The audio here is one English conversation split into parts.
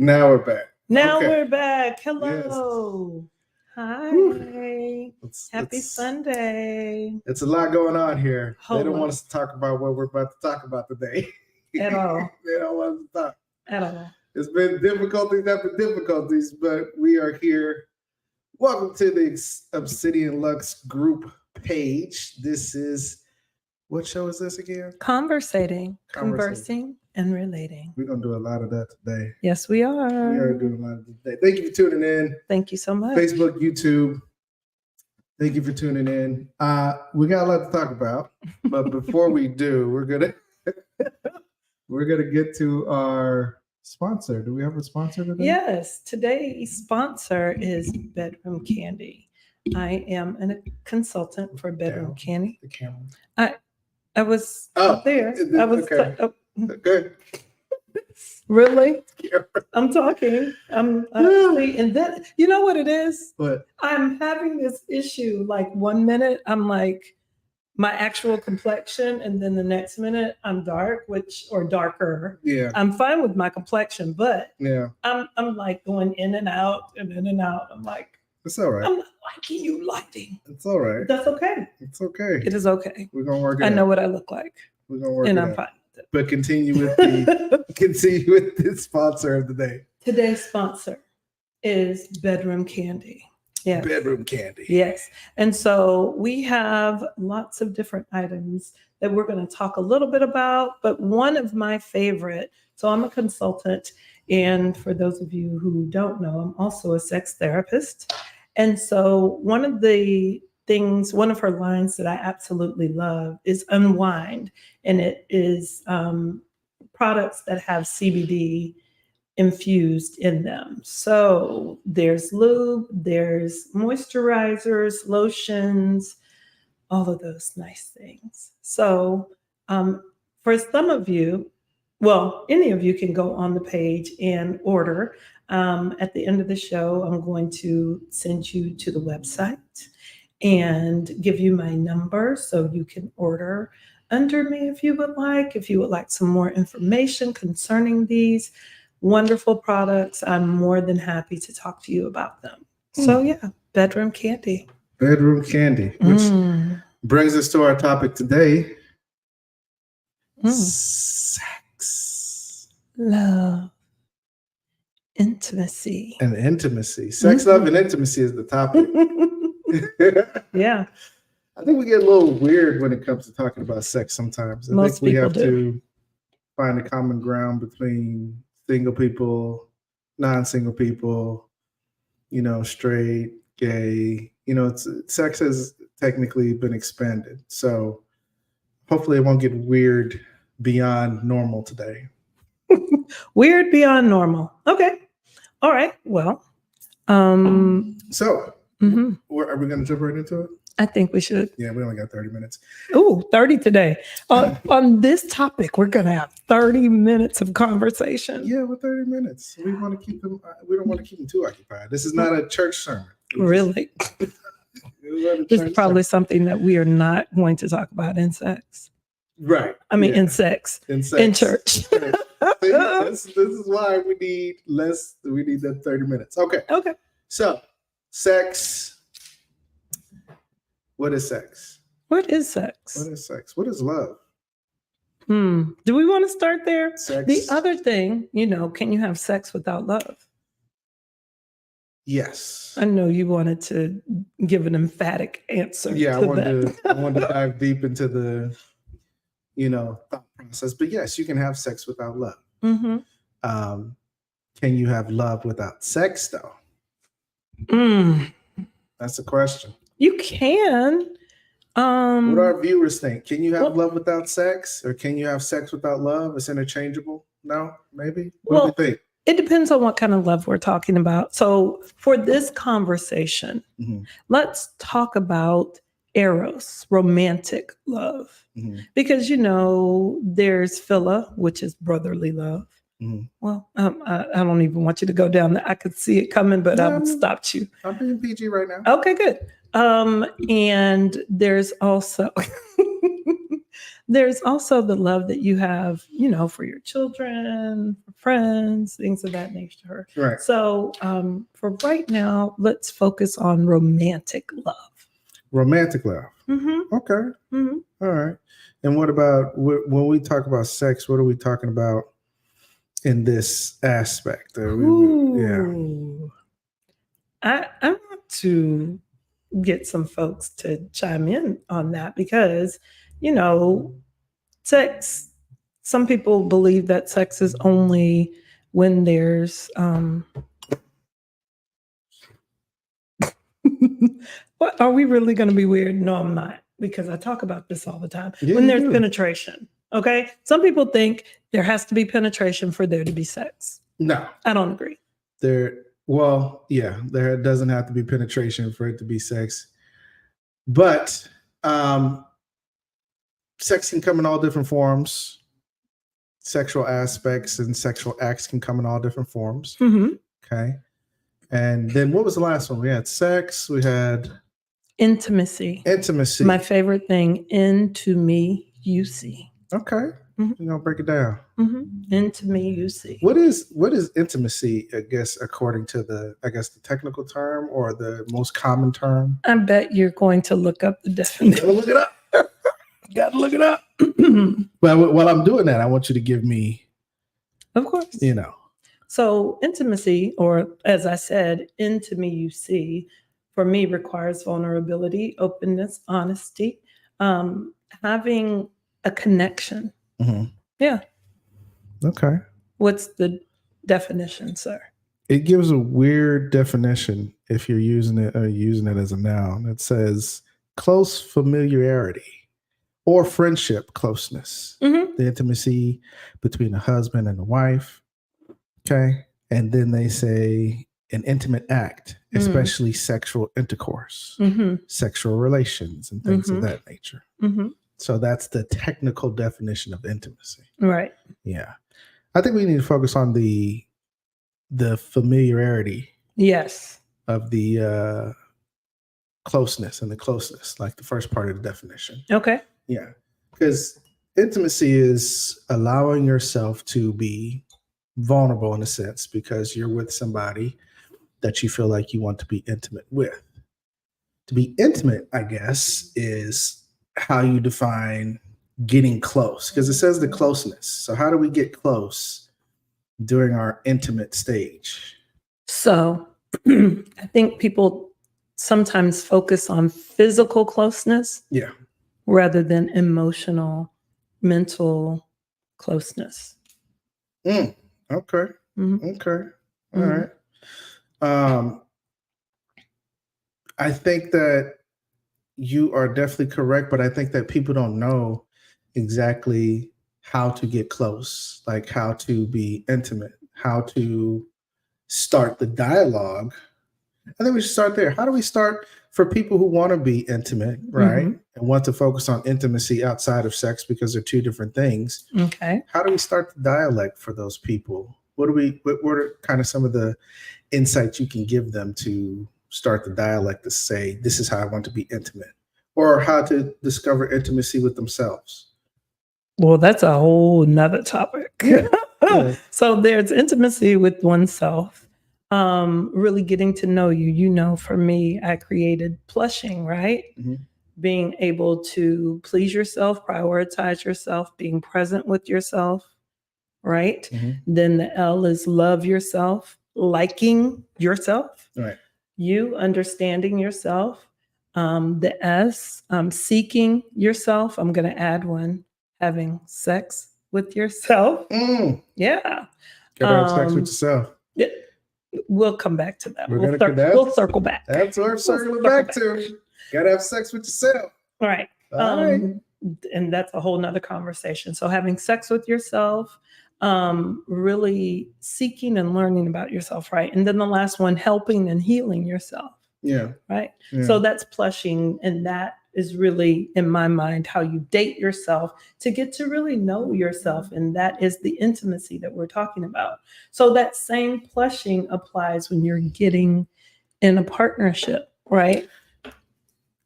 Now we're back. Now Okay. we're back. Hello. Hi. Happy Sunday. It's a lot going on here. Whole They don't lot. want us to talk about what we're about to talk about today. At all. They don't want us to talk. At all. It's been difficulties after difficulties, but we are here. Welcome to the Obsidian Lux group page. This is, what show is this again? Conversing, and relating. We're going to do a lot of that today. Yes, we are. We are doing a lot of that today. Thank you for tuning in. Thank you so much. Facebook, YouTube. Thank you for tuning in. We got a lot to talk about, but before we do, we're gonna get to our sponsor. Do we have a sponsor today? Yes, today's sponsor is Bedroom Candy. I am a consultant for Bedroom Candy. The camera. I was up there. I was okay. Good. Really? I'm talking. I'm and then you know what it is? What? I'm having this issue. Like 1 minute, I'm like my actual complexion, and then the next minute I'm dark, or darker. Yeah. I'm fine with my complexion, but yeah, I'm like going in and out and in and out. I'm like, it's all right. I'm not liking you lighting. It's all right. That's okay. It's okay. It is okay. We're gonna work it I out. know what I look like. We're gonna work and it I'm out. fine with it. But continue with the sponsor of the day. Today's sponsor is Bedroom Candy. Yes. Bedroom Candy. Yes. And so we have lots of different items that we're going to talk a little bit about, but one of my favorite, so I'm a consultant, and for those of you who don't know, I'm also a sex therapist. And so one of her lines that I absolutely love is Unwind, and it is products that have CBD infused in them. So there's lube, there's moisturizers, lotions, all of those nice things. So for some of you, well, any of you can go on the page and order. At the end of the show, I'm going to send you to the website and give you my number so you can order under me if you would like some more information concerning these wonderful products. I'm more than happy to talk to you about them. So yeah, Bedroom Candy. Bedroom Candy, which brings us to our topic today. Sex. Love. Intimacy. And intimacy. Sex, love, and intimacy is the topic. Yeah. I think we get a little weird when it comes to talking about sex sometimes. I think we have to find a common ground between single people, non-single people, straight, gay. Sex has technically been expanded. So hopefully it won't get weird beyond normal today. Weird beyond normal. Okay. All right. Well, so are we going to jump right into it? I think we should. Yeah, we only got 30 minutes. Ooh, 30 today. On this topic, we're going to have 30 minutes of conversation. Yeah, with 30 minutes. We want to keep them. We don't want to keep them too occupied. This is not a church sermon. Really? This is probably something that we are not going to talk about in sex. Right. I mean, in sex. In church. Right. See, this is why we need less. We need that 30 minutes. Okay. So, sex. What is sex? What is sex? What is sex? What is love? Do we want to start there? Sex. The other thing, can you have sex without love? Yes. I know you wanted to give an emphatic answer. Yeah, I wanted to dive deep into the, thought process. But yes, you can have sex without love. Can you have love without sex, though? That's the question. You can. What do our viewers think? Can you have love without sex, or can you have sex without love? It's interchangeable. No, maybe. What do you think? It depends on what kind of love we're talking about. So for this conversation, let's talk about eros, romantic love, because there's philia, which is brotherly love. Well, I don't even want you to go down there. I could see it coming, but I've stopped you. I'm being PG right now. Okay, good. And there's also There's also the love that you have, for your children, friends, things of that nature. Right. So for right now, let's focus on romantic love. Romantic love. Mm-hmm. Okay. Mm-hmm. All right. And what about when we talk about sex? What are we talking about in this aspect? Ooh. I want to get some folks to chime in on that because, you know, sex, some people believe that sex is only when there's what, are we really going to be weird? No, I'm not, because I talk about this all the time. Yeah, when you there's do. penetration, okay? Some people think there has to be penetration for there to be sex. No. I don't agree. There doesn't have to be penetration for it to be sex. But sex can come in all different forms. Sexual aspects and sexual acts can come in all different forms. Mm-hmm. Okay. And then what was the last one? We had sex. We had intimacy. Intimacy. My favorite thing, into me, you see. Okay. Mm-hmm. You know, break it down. Mm-hmm. Into me, you see. What is intimacy, I guess, according to the technical term or the most common term? I bet you're going to look up the definition. Gotta look it up. Gotta look it up. Well, while I'm doing that, I want you to give me, of course, you know. So intimacy, or as I said, into me you see, for me requires vulnerability, openness, honesty, having a connection. Mm-hmm. Yeah. Okay. What's the definition, sir? It gives a weird definition if you're using it as a noun. It says close familiarity or friendship closeness. Mm-hmm. The intimacy between a husband and a wife. Okay. And then they say an intimate act, especially sexual intercourse, sexual relations, and things of that nature. Mm-hmm. So that's the technical definition of intimacy. Right. Yeah. I think we need to focus on the familiarity. Yes. Of the closeness, like the first part of the definition. Okay. Yeah. Because intimacy is allowing yourself to be vulnerable in a sense because you're with somebody that you feel like you want to be intimate with. To be intimate, I guess, is how you define getting close, because it says the closeness. So how do we get close during our intimate stage? So I think people sometimes focus on physical closeness, rather than emotional, mental closeness. Okay. Mm-hmm. Okay. All right. I think that you are definitely correct, but I think that people don't know exactly how to get close, like how to be intimate, how to start the dialogue. I think we should start there. How do we start for people who want to be intimate, right? And want to focus on intimacy outside of sex because they're two different things. Okay. How do we start the dialect for those people? What are kind of some of the insights you can give them to start the dialect to say, this is how I want to be intimate, or how to discover intimacy with themselves? Well, that's a whole nother topic. Yeah. So there's intimacy with oneself, really getting to know you. You know, for me, I created Plushing, right? Mm-hmm. Being able to please yourself, prioritize yourself, being present with yourself, right? Mm-hmm. Then the L is love yourself, liking yourself, right? You understanding yourself. The S, seeking yourself. I'm going to add one, having sex with yourself. Yeah. Gotta have sex with yourself. Yeah. We'll come back to that. We'll circle back. That's what we're circling back to. Gotta have sex with yourself. All right. And that's a whole nother conversation. So having sex with yourself, really seeking and learning about yourself, right? And then the last one, helping and healing yourself. Yeah. Right. Yeah. So that's Plushing. And that is really, in my mind, how you date yourself to get to really know yourself. And that is the intimacy that we're talking about. So that same Plushing applies when you're getting in a partnership, right?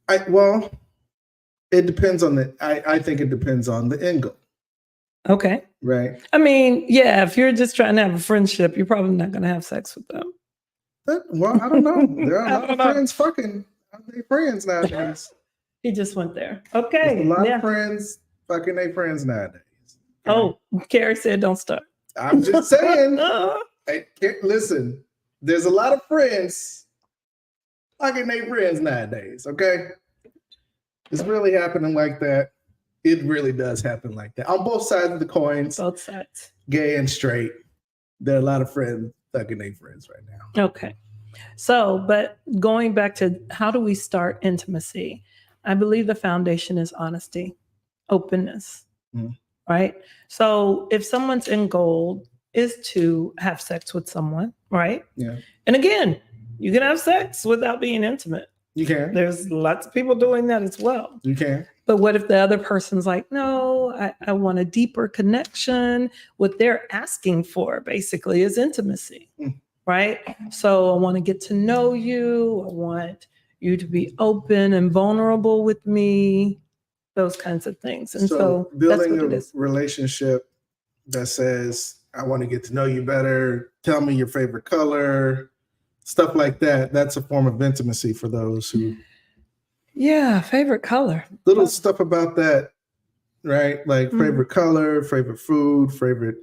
It depends on I think it depends on the end goal. Okay. Right. I mean, yeah, if you're just trying to have a friendship, you're probably not going to have sex with them. Well, I don't know. There are a lot of friends fucking their friends nowadays. He just went there. There's Okay. a lot of friends fucking their friends nowadays. Oh, Carrie said don't start. I'm just saying. Hey, listen, there's a lot of friends fucking their friends nowadays, okay? It's really happening like that. It really does happen like that. On both sides of the coins. Both sides. Gay and straight. There are a lot of friends fucking their friends right now. Okay. So, but going back to how do we start intimacy? I believe the foundation is honesty, openness, right? So if someone's end goal is to have sex with someone, right? Yeah. And again, you can have sex without being intimate. You can. There's lots of people doing that as well. You can. But what if the other person's like, no, I want a deeper connection? What they're asking for basically is intimacy, right? So I want to get to know you. I want you to be open and vulnerable with me, those kinds of things. And so building that's what a relationship that says, I want to get to know you better. Tell me your favorite color, stuff like that. That's a form of intimacy for those who. Yeah, favorite color. Little stuff about that, right? Like favorite color, favorite food, favorite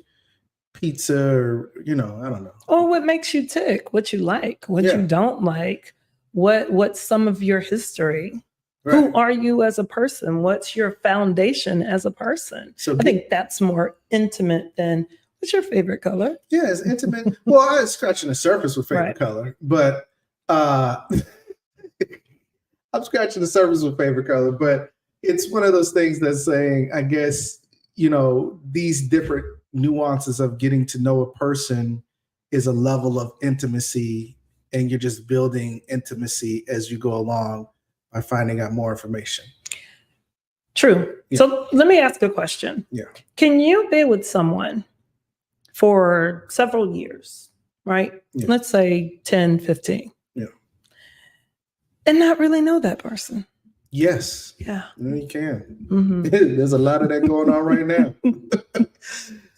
pizza, or, I don't know. Or what makes you tick, what you like, what you don't like, what's some of your history. Right. Who are you as a person? What's your foundation as a person? So I think that's more intimate than what's your favorite color? Yeah, it's intimate. Well, I was scratching the surface with favorite color, but I'm scratching the surface with favorite color, but it's one of those things that's saying, I guess, these different nuances of getting to know a person is a level of intimacy, and you're just building intimacy as you go along by finding out more information. True. Yeah. So let me ask a question. Yeah. Can you be with someone for several years, right? Yeah. Let's say 10, 15. Yeah. And not really know that person? Yes. Yeah. You can. There's a lot of that going on right now.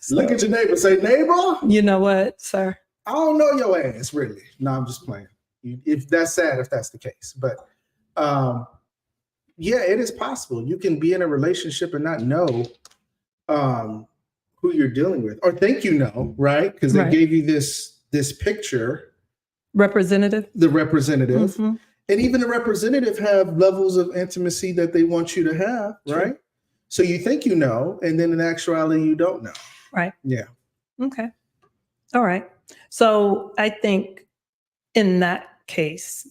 Look at your neighbor. Say, neighbor. You know what, sir? I don't know your ass, really. No, I'm just playing. If that's sad, if that's the case. But yeah, it is possible. You can be in a relationship and not know who you're dealing with, or think you know, right? Because they gave you this picture. Representative. The representative. And even the representative have levels of intimacy that they want you to have, right? So you think you know, and then in actuality, you don't know. Right. Yeah. Okay. All right. So I think in that case,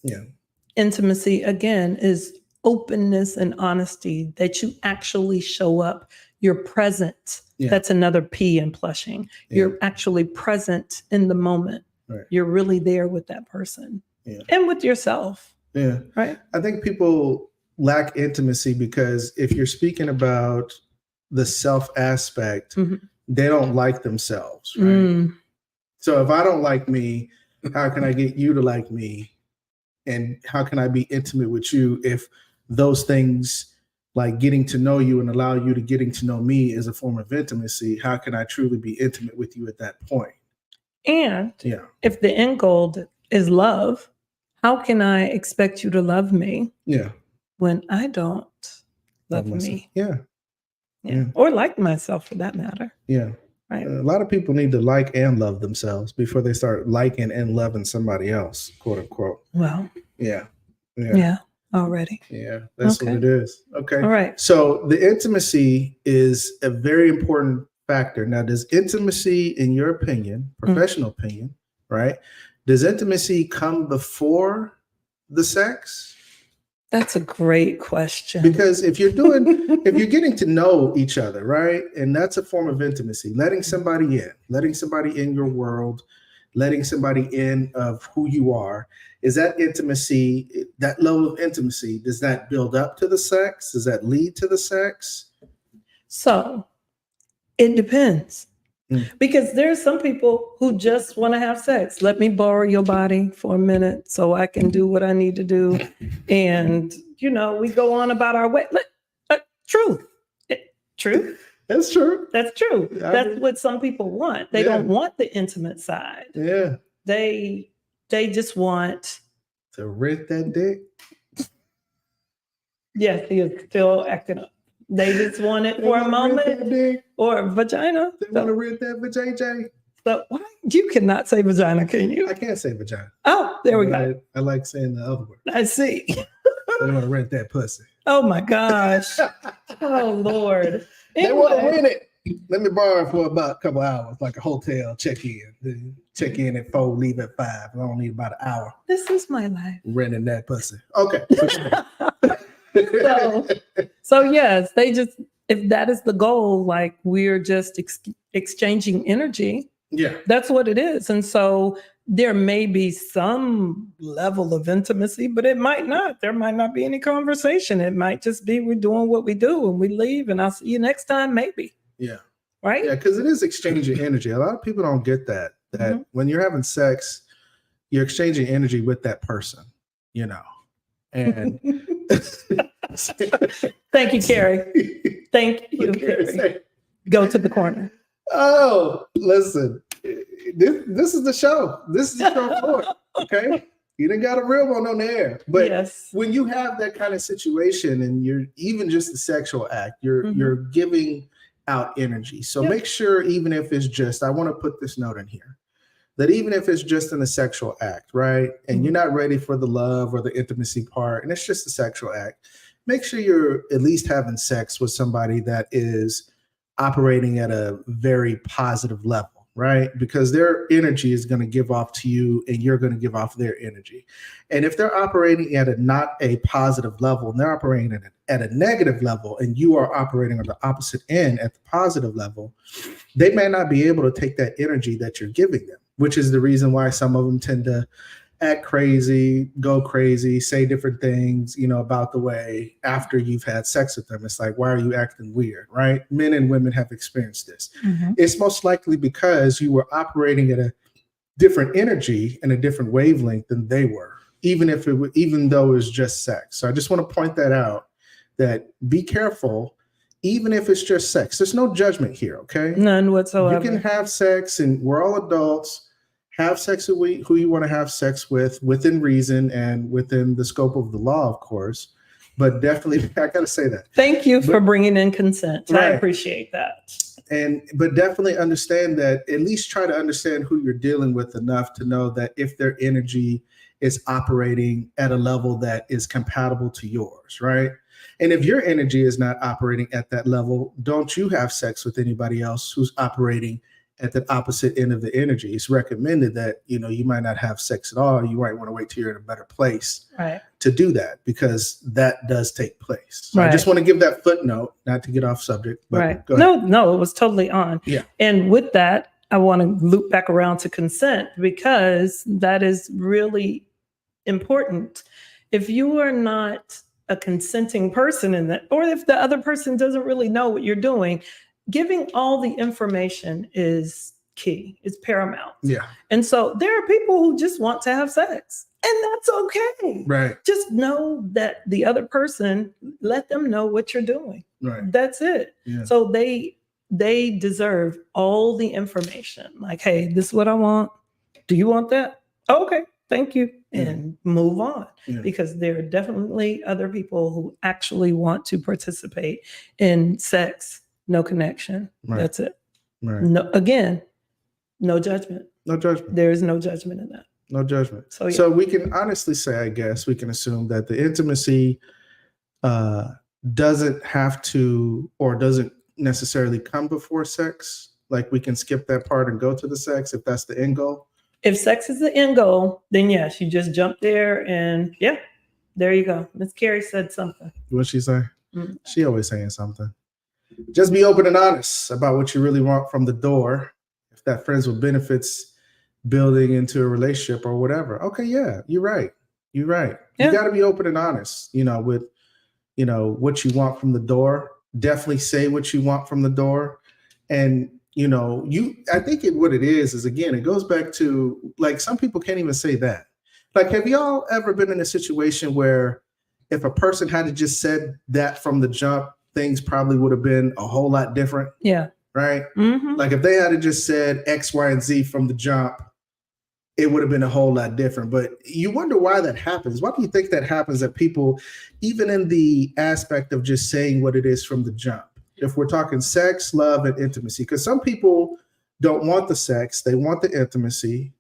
intimacy, again, is openness and honesty, that you actually show up. You're present. Yeah. That's another P in Plushing. Yeah. You're actually present in the moment. Right. You're really there with that person and with yourself. Yeah. Right. I think people lack intimacy because if you're speaking about the self aspect, they don't like themselves. Right. So if I don't like me, how can I get you to like me? And how can I be intimate with you if those things, like getting to know you and allow you to getting to know me, is a form of intimacy? How can I truly be intimate with you at that point? And if the end goal is love, how can I expect you to love me when I don't love me? Yeah. Or like myself, for that matter. Yeah. Right. A lot of people need to like and love themselves before they start liking and loving somebody else, quote unquote. Well. Yeah. Already. Yeah. That's what it is. Okay. All right. So the intimacy is a very important factor. Now, does intimacy, in your opinion, professional opinion, right? Does intimacy come before the sex? That's a great question. Because if you're getting to know each other, right? And that's a form of intimacy, letting somebody in your world, letting somebody in of who you are. Is that intimacy, that level of intimacy, does that build up to the sex? Does that lead to the sex? So it depends. Because there's some people who just want to have sex. Let me borrow your body for a minute so I can do what I need to do. And, we go on about our way. Truth. That's true. That's true. I That's mean, what some people want. They Yeah. don't want the intimate side. Yeah. They just want. To rent that dick. Yes, he is still acting up. They just want it They for a wanna rent that moment dick. or vagina. They want to rent that vajayjay. So why you cannot say vagina, can you? I can't say vagina. Oh, there we go. I like saying the other word. I see. They want to rent that pussy. Oh my gosh. Oh Lord. They want to Anyway, rent it. Let me borrow it for about a couple hours, like a hotel check-in. Check in at 4, leave at 5. I don't need about an hour this is my life. renting that pussy. Okay. So yes, they just, if that is the goal, like we're just exchanging energy, Yeah. that's what it is. And so there may be some level of intimacy, but it might not. There might not be any conversation. It might just be we're doing what we do and we leave and I'll see you next time, maybe. Yeah. Right? Yeah, because it is exchanging energy. A lot of people don't get that when you're having sex, you're exchanging energy with that person, you know. And Thank you, Carrie. Thank you, Carrie. Go to the corner. Oh, listen. This is the show. This is the show for it. Okay. You done got a real one on the air. But yes, when you have that kind of situation and you're even just the sexual act, you're giving out energy. So make sure, even if it's just, I want to put this note in here, that even if it's just in a sexual act, right? And you're not ready for the love or the intimacy part, and it's just a sexual act, make sure you're at least having sex with somebody that is operating at a very positive level, right? Because their energy is going to give off to you and you're going to give off their energy. And if they're operating at not a positive level and they're operating at a negative level and you are operating on the opposite end at the positive level, they may not be able to take that energy that you're giving them, which is the reason why some of them tend to act crazy, go crazy, say different things, you know, about the way after you've had sex with them. It's like, why are you acting weird, right? Men and women have experienced this. It's most likely because you were operating at a different energy and a different wavelength than they were, even though it was just sex. So I just want to point that out, that be careful, even if it's just sex. There's no judgment here, okay? None whatsoever. You can have sex and we're all adults. Have sex with who you want to have sex with, within reason and within the scope of the law, of course. But definitely, I got to say that. Thank you for bringing in consent. Right. I appreciate that. But definitely understand that, at least try to understand who you're dealing with enough to know that if their energy is operating at a level that is compatible to yours, right? And if your energy is not operating at that level, don't you have sex with anybody else who's operating at the opposite end of the energy. It's recommended that, you know, you might not have sex at all. You might want to wait till you're in a better place to do that, because that does take place. So I just want to give that footnote, not to get off subject. But go ahead. No, it was totally on. Yeah. And with that, I want to loop back around to consent, because that is really important. If you are not a consenting person in that, or if the other person doesn't really know what you're doing, giving all the information is key. It's paramount. Yeah. And so there are people who just want to have sex, and that's okay. Right. Just know that the other person, let them know what you're doing. Right. That's it. Yeah. So they deserve all the information. Like, hey, this is what I want. Do you want that? Okay. Thank you. And move on, because there are definitely other people who actually want to participate in sex. No connection. Right. That's it. Right. No, again, no judgment. No judgment. There is no judgment in that. No judgment. So we can honestly say, I guess we can assume that the intimacy doesn't have to, or doesn't necessarily come before sex. Like, we can skip that part and go to the sex if that's the end goal. If sex is the end goal, then yes, you just jump there and there you go. Miss Carrie said something. What'd she say? She always saying something. Just be open and honest about what you really want from the door. If that friends with benefits building into a relationship or whatever. Okay, yeah, you're right. You're right. Yeah. You got to be open and honest, you know, with, you know, what you want from the door. Definitely say what you want from the door. And, you know, I think what it is again, it goes back to, like, some people can't even say that. Like, have y'all ever been in a situation where if a person had just said that from the jump, things probably would have been a whole lot different. Yeah. Right. Mm-hmm. Like if they had just said X, Y, and Z from the jump, it would have been a whole lot different. But you wonder why that happens. Why do you think that happens, that people, even in the aspect of just saying what it is from the jump, if we're talking sex, love, and intimacy, because some people don't want the sex, they want the intimacy.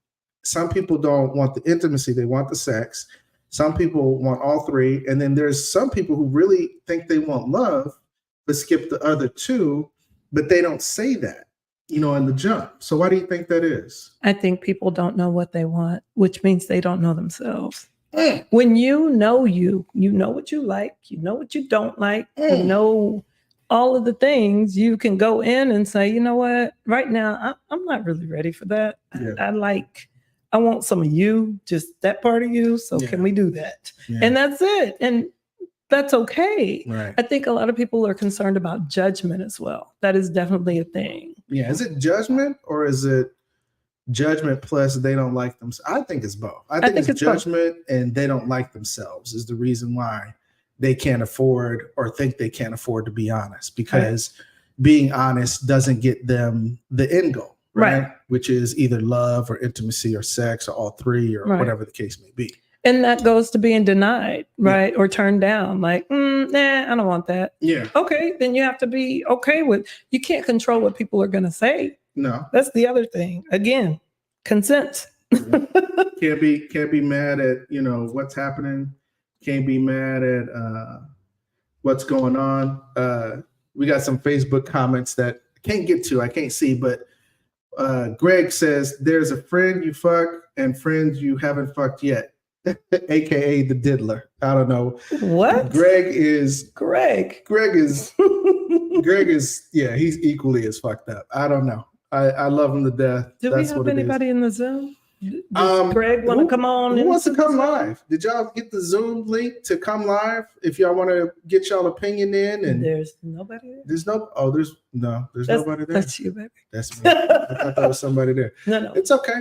Some people don't want the intimacy, they want the sex. Some people want all three. And then there's some people who really think they want love, but skip the other two, but they don't say that, in the jump. So why do you think that is? I think people don't know what they want, which means they don't know themselves. When you know what you like, you know what you don't like, you know all of the things, you can go in and say, you know what, right now, I'm not really ready for that. Yeah. I want some of you, just that part of you. So can we do that? Yeah. And that's it. And that's okay. Right. I think a lot of people are concerned about judgment as well. That is definitely a thing. Yeah. Is it judgment or is it judgment plus they don't like themselves? I think it's both. I think it's judgment both. And they don't like themselves is the reason why they can't afford or think they can't afford to be honest, because being honest doesn't get them the end goal, right? Which is either love or intimacy or sex or all three or whatever the case may be. And that goes to being denied, right? Or turned down. Like, nah, I don't want that. Yeah. Okay, then you have to be okay with, you can't control what people are going to say. No. That's the other thing. Again, consent. Can't be mad at, what's happening. Can't be mad at what's going on. We got some Facebook comments that I can't get to, I can't see, but Greg says, there's a friend you fuck and friends you haven't fucked yet. AKA the diddler. I don't know what Greg is. Greg is yeah, he's equally as fucked up. I don't know. I love him to death. Do we have anybody in the Zoom? Does Greg want to come on? Who wants to come live? Did y'all get the Zoom link to come live? If y'all want to get y'all opinion in, and there's nobody there. There's nobody there. That's you, baby. That's me. I thought there was somebody there. No. It's okay.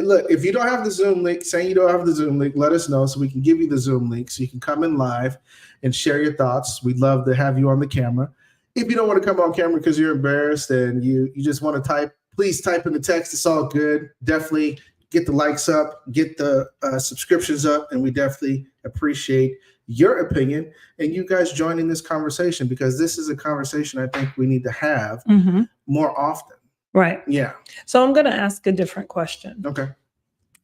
Look, if you don't have the Zoom link, saying you don't have the Zoom link, let us know so we can give you the Zoom link so you can come in live and share your thoughts. We'd love to have you on the camera. If you don't want to come on camera because you're embarrassed and you just want to type, please type in the text. It's all good. Definitely get the likes up, get the subscriptions up, and we definitely appreciate your opinion and you guys joining this conversation, because this is a conversation I think we need to have more often. Right. Yeah. So I'm going to ask a different question. Okay.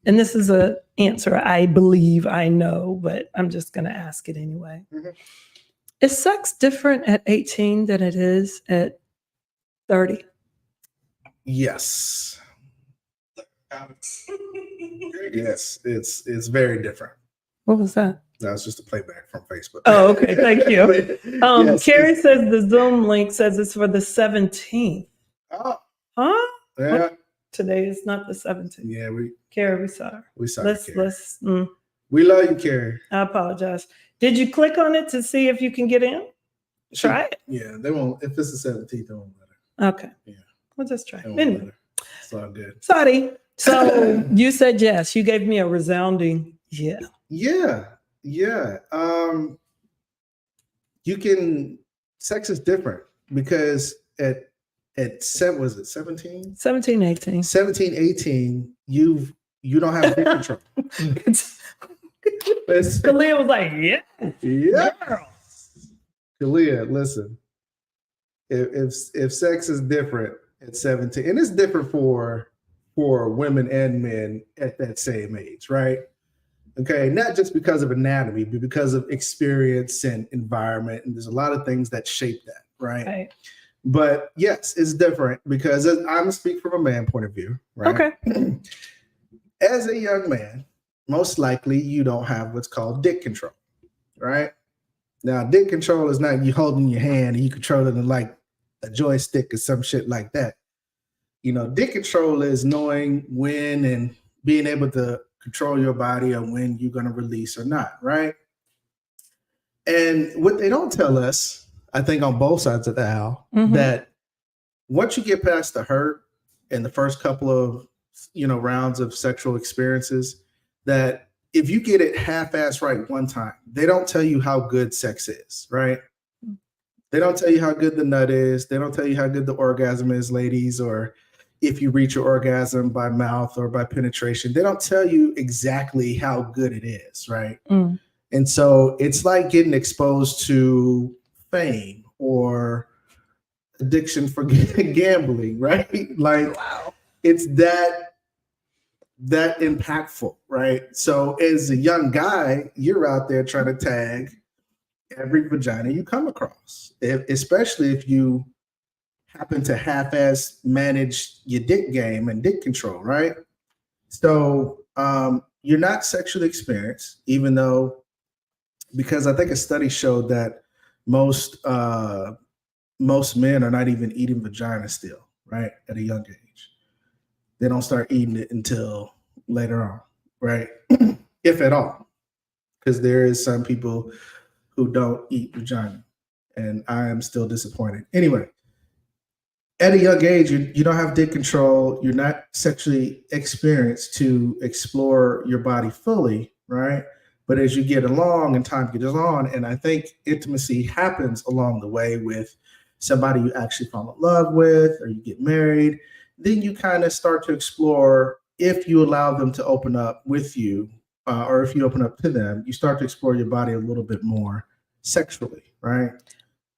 And this is an answer I believe I know, but I'm just going to ask it anyway. Mm-hmm. Is sex different at 18 than it is at 30? Yes. Yes, it's very different. What was that? That was just a playback from Facebook. Oh, okay. Thank you. Yes, Carrie says the Zoom link says it's for the 17th. Oh. Huh? Yeah. What? Today is not the 17th. Yeah, Carrie, we saw her. We saw Carrie. We love you, Carrie. I apologize. Did you click on it to see if you can get in? Try it. Yeah, they won't. If it's the 17th, they won't let her. Okay. Yeah. We'll just try. Anyway. It's all good. Sorry. So you said yes. You gave me a resounding yeah. Yeah. Sex is different because at 17? 17, 18. 17, 18, you don't have dick control. Kalia was like, yeah. Kalia, listen. If sex is different at 17, and it's different for women and men at that same age, right? Okay, not just because of anatomy, but because of experience and environment, and there's a lot of things that shape that, right? But yes, it's different because I'm gonna speak from a man point of view, right? Okay. As a young man, most likely you don't have what's called dick control, right? Now, dick control is not you holding your hand and you control it like a joystick or some shit like that. Dick control is knowing when and being able to control your body or when you're going to release or not, right? And what they don't tell us, I think on both sides of the aisle, that once you get past the hurt and the first couple of, rounds of sexual experiences, that if you get it half-assed right one time, they don't tell you how good sex is, right? They don't tell you how good the nut is. They don't tell you how good the orgasm is, ladies, or if you reach your orgasm by mouth or by penetration. They don't tell you exactly how good it is, right? Mm. And so it's like getting exposed to fame or addiction for gambling, right? Like, Wow. it's that impactful, right? So as a young guy, you're out there trying to tag every vagina you come across, especially if you happen to half-ass manage your dick game and dick control, right? So you're not sexually experienced, even though, because I think a study showed that most men are not even eating vagina still, right? At a young age. They don't start eating it until later on, right? If at all. Because there is some people who don't eat vagina, and I am still disappointed. Anyway, at a young age, you don't have dick control. You're not sexually experienced to explore your body fully, right? But as you get along and time gets on, and I think intimacy happens along the way with somebody you actually fall in love with, or you get married, then you kind of start to explore, if you allow them to open up with you, or if you open up to them, you start to explore your body a little bit more sexually, right?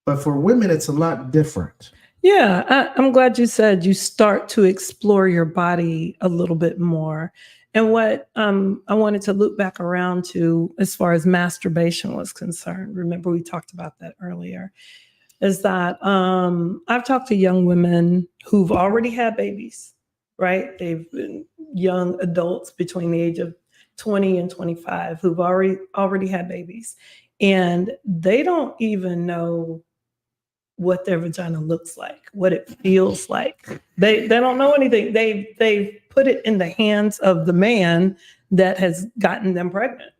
But for women, it's a lot different. Yeah, I'm glad you said you start to explore your body a little bit more. And what I wanted to loop back around to, as far as masturbation was concerned, remember we talked about that earlier, is that I've talked to young women who've already had babies, right? They've been young adults between the age of 20 and 25 who've already had babies. And they don't even know what their vagina looks like, what it feels like. They don't know anything. They've put it in the hands of the man that has gotten them pregnant.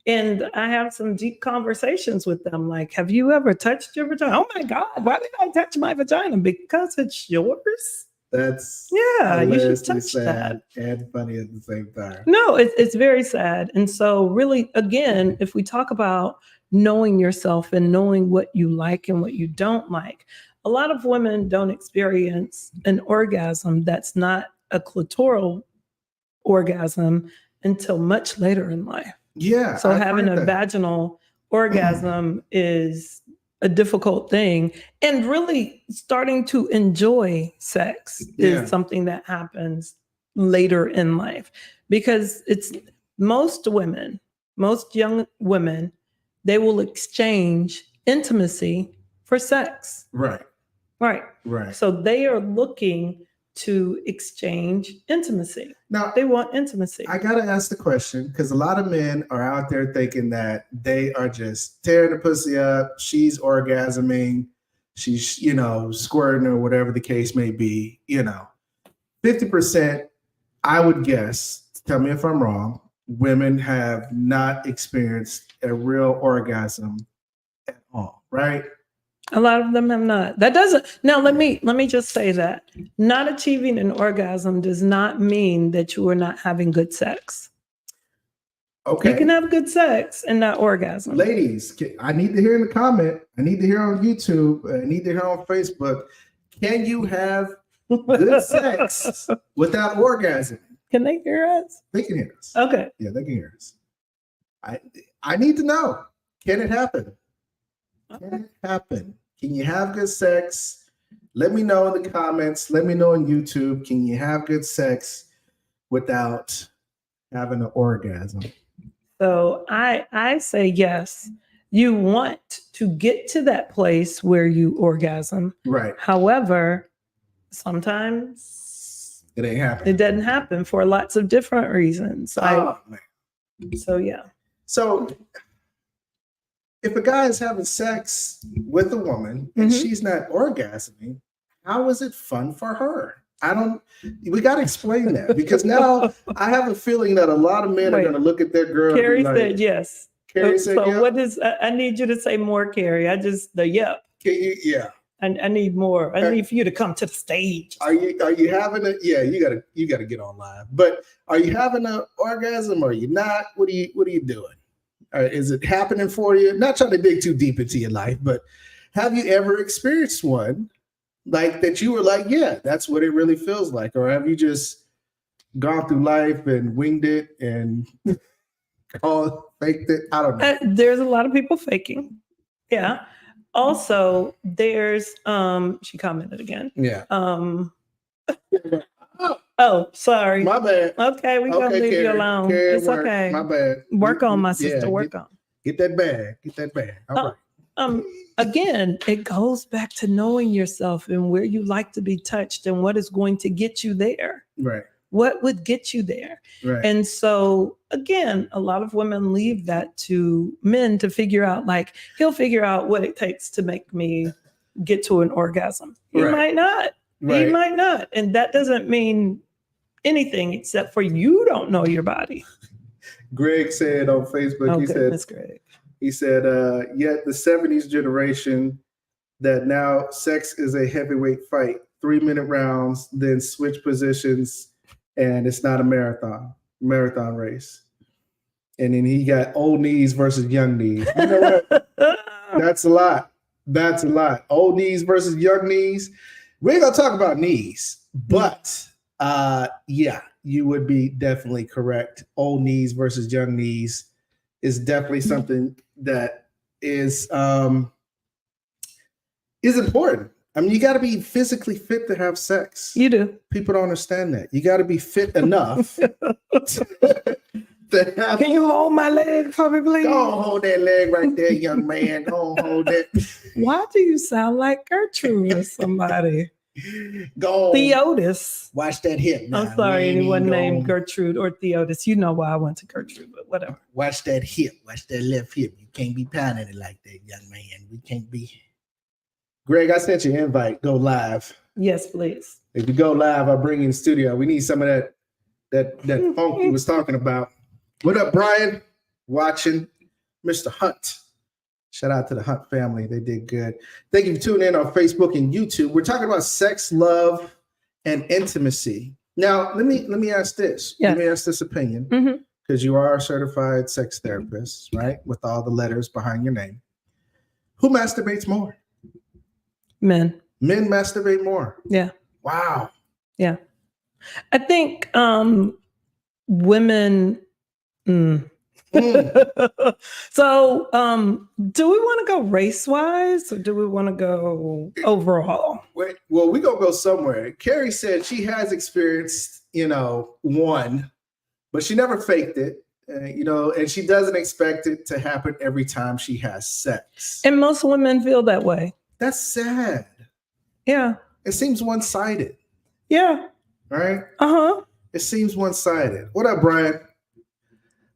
And I have some deep conversations with them, like, have you ever touched your vagina? Oh my God, why did I touch my vagina? Because it's yours. That's Yeah, you should touch sad that. and funny at the same time. No, it's very sad. And so really, again, if we talk about knowing yourself and knowing what you like and what you don't like, a lot of women don't experience an orgasm that's not a clitoral orgasm until much later in life. Yeah. So having a vaginal orgasm is a difficult thing. And really starting to enjoy sex is something that happens later in life, because it's most young women, they will exchange intimacy for sex. Right. So they are looking to exchange intimacy. Now, they want intimacy. I got to ask the question, because a lot of men are out there thinking that they are just tearing the pussy up. She's orgasming. She's, squirting, or whatever the case may be. 50%, I would guess, tell me if I'm wrong, women have not experienced a real orgasm at all, right? A lot of them have not. That doesn't. Now, let me just say that not achieving an orgasm does not mean that you are not having good sex. Okay. You can have good sex and not orgasm. Ladies, I need to hear in the comment. I need to hear on YouTube. I need to hear on Facebook. Can you have good sex without orgasm? Can they hear us? They can hear us. Okay. Yeah, they can hear us. I need to know. Can it happen? Can it happen? Can you have good sex? Let me know in the comments. Let me know on YouTube. Can you have good sex without having an orgasm? So I say yes. You want to get to that place where you orgasm. Right. However, sometimes it ain't happening. It doesn't happen for lots of different reasons. Man. So yeah. So if a guy is having sex with a woman and she's not orgasming, how is it fun for her? We got to explain that, because now I have a feeling that a lot of men are going to look at their girl. Carrie said yes. Carrie said so yep. What is, I need you to say more, Carrie. Yep. Yeah. I need more. I need for you to come to the stage. Are you having a, you gotta get on live, but are you having an orgasm or are you not? What are you doing? Is it happening for you? Not trying to dig too deep into your life, but have you ever experienced one like that you were like, yeah, that's what it really feels like? Or have you just gone through life and winged it and faked it? I don't know. There's a lot of people faking. Yeah. Also, there's she commented again. Yeah. Oh, sorry. My bad. Okay, we gonna leave you alone. It's okay. My bad. Work on, my sister. Work on. Get that bag. Get that bag. All right. Again, it goes back to knowing yourself and where you like to be touched and what is going to get you there. Right. What would get you there? Right. And so, again, a lot of women leave that to men to figure out, like, he'll figure out what it takes to make me get to an orgasm. He might not. Right. He might not. And that doesn't mean anything except for you don't know your body. Greg said on Facebook, he said, yet the 70s generation that now sex is a heavyweight fight, 3-minute rounds, then switch positions, and it's not a marathon race. And then he got old knees versus young knees. You know what? That's a lot. That's a lot. Old knees versus young knees. We ain't gonna talk about knees, but yeah, you would be definitely correct. Old knees versus young knees is definitely something that is important. I mean, you got to be physically fit to have sex. You do. People don't understand that. You got to be fit enough. Can you hold my leg for me, please? Go on, hold that leg right there, young man. Go on, hold that. Why do you sound like Gertrude or somebody? Go on. Theotis. Watch that hip. I'm sorry, anyone named Gertrude or Theotis. You know why I went to Gertrude, but whatever. Watch that hip. Watch that left hip. You can't be pounding it like that, young man. We can't be. Greg, I sent you an invite. Go live. Yes, please. If you go live, I'll bring you in the studio. We need some of that funk you was talking about. What up, Brian? Watching Mr. Hunt. Shout out to the Hunt family. They did good. Thank you for tuning in on Facebook and YouTube. We're talking about sex, love, and intimacy. Now, let me ask this. Yes. Let me ask this opinion, because you are a certified sex therapist, right? With all the letters behind your name. Who masturbates more? Men. Men masturbate more. Yeah. Wow. Yeah. I think women. So, do we want to go race-wise or do we want to go overall? Well, we're going to go somewhere. Carrie said she has experienced, one, but she never faked it, and she doesn't expect it to happen every time she has sex. And most women feel that way. That's sad. Yeah. It seems one-sided. Yeah. Right? Uh-huh. It seems one-sided. What up, Brian?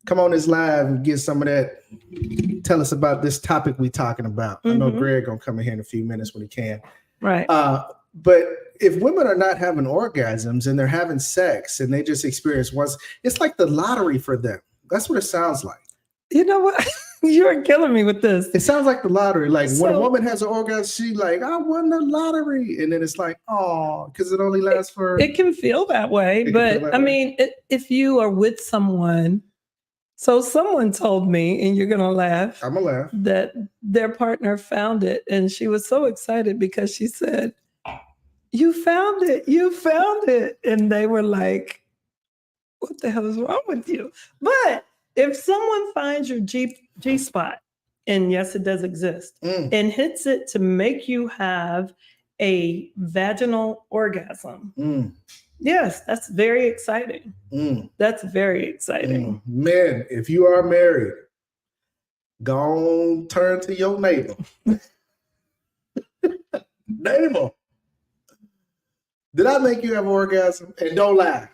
Come on this live and get some of that. Tell us about this topic we're talking about. I know Greg gonna come in here in a few minutes when he can. Right. But if women are not having orgasms and they're having sex and they just experience once, it's like the lottery for them. That's what it sounds like. You know what? You're killing me with this. It sounds like the lottery. Like when a woman has an orgasm, she's like, I won the lottery. And then it's like, oh, because it only lasts for. It can feel that way. But I mean, if you are with someone. So someone told me, and you're going to laugh. I'm going to laugh. That their partner found it. And she was so excited because she said, you found it. You found it. And they were like, what the hell is wrong with you? But if someone finds your G-spot, and yes, it does exist, and hits it to make you have a vaginal orgasm, yes, that's very exciting. That's very exciting. Men, if you are married, go on, turn to your neighbor. Neighbor, did I make you have an orgasm? And don't lie.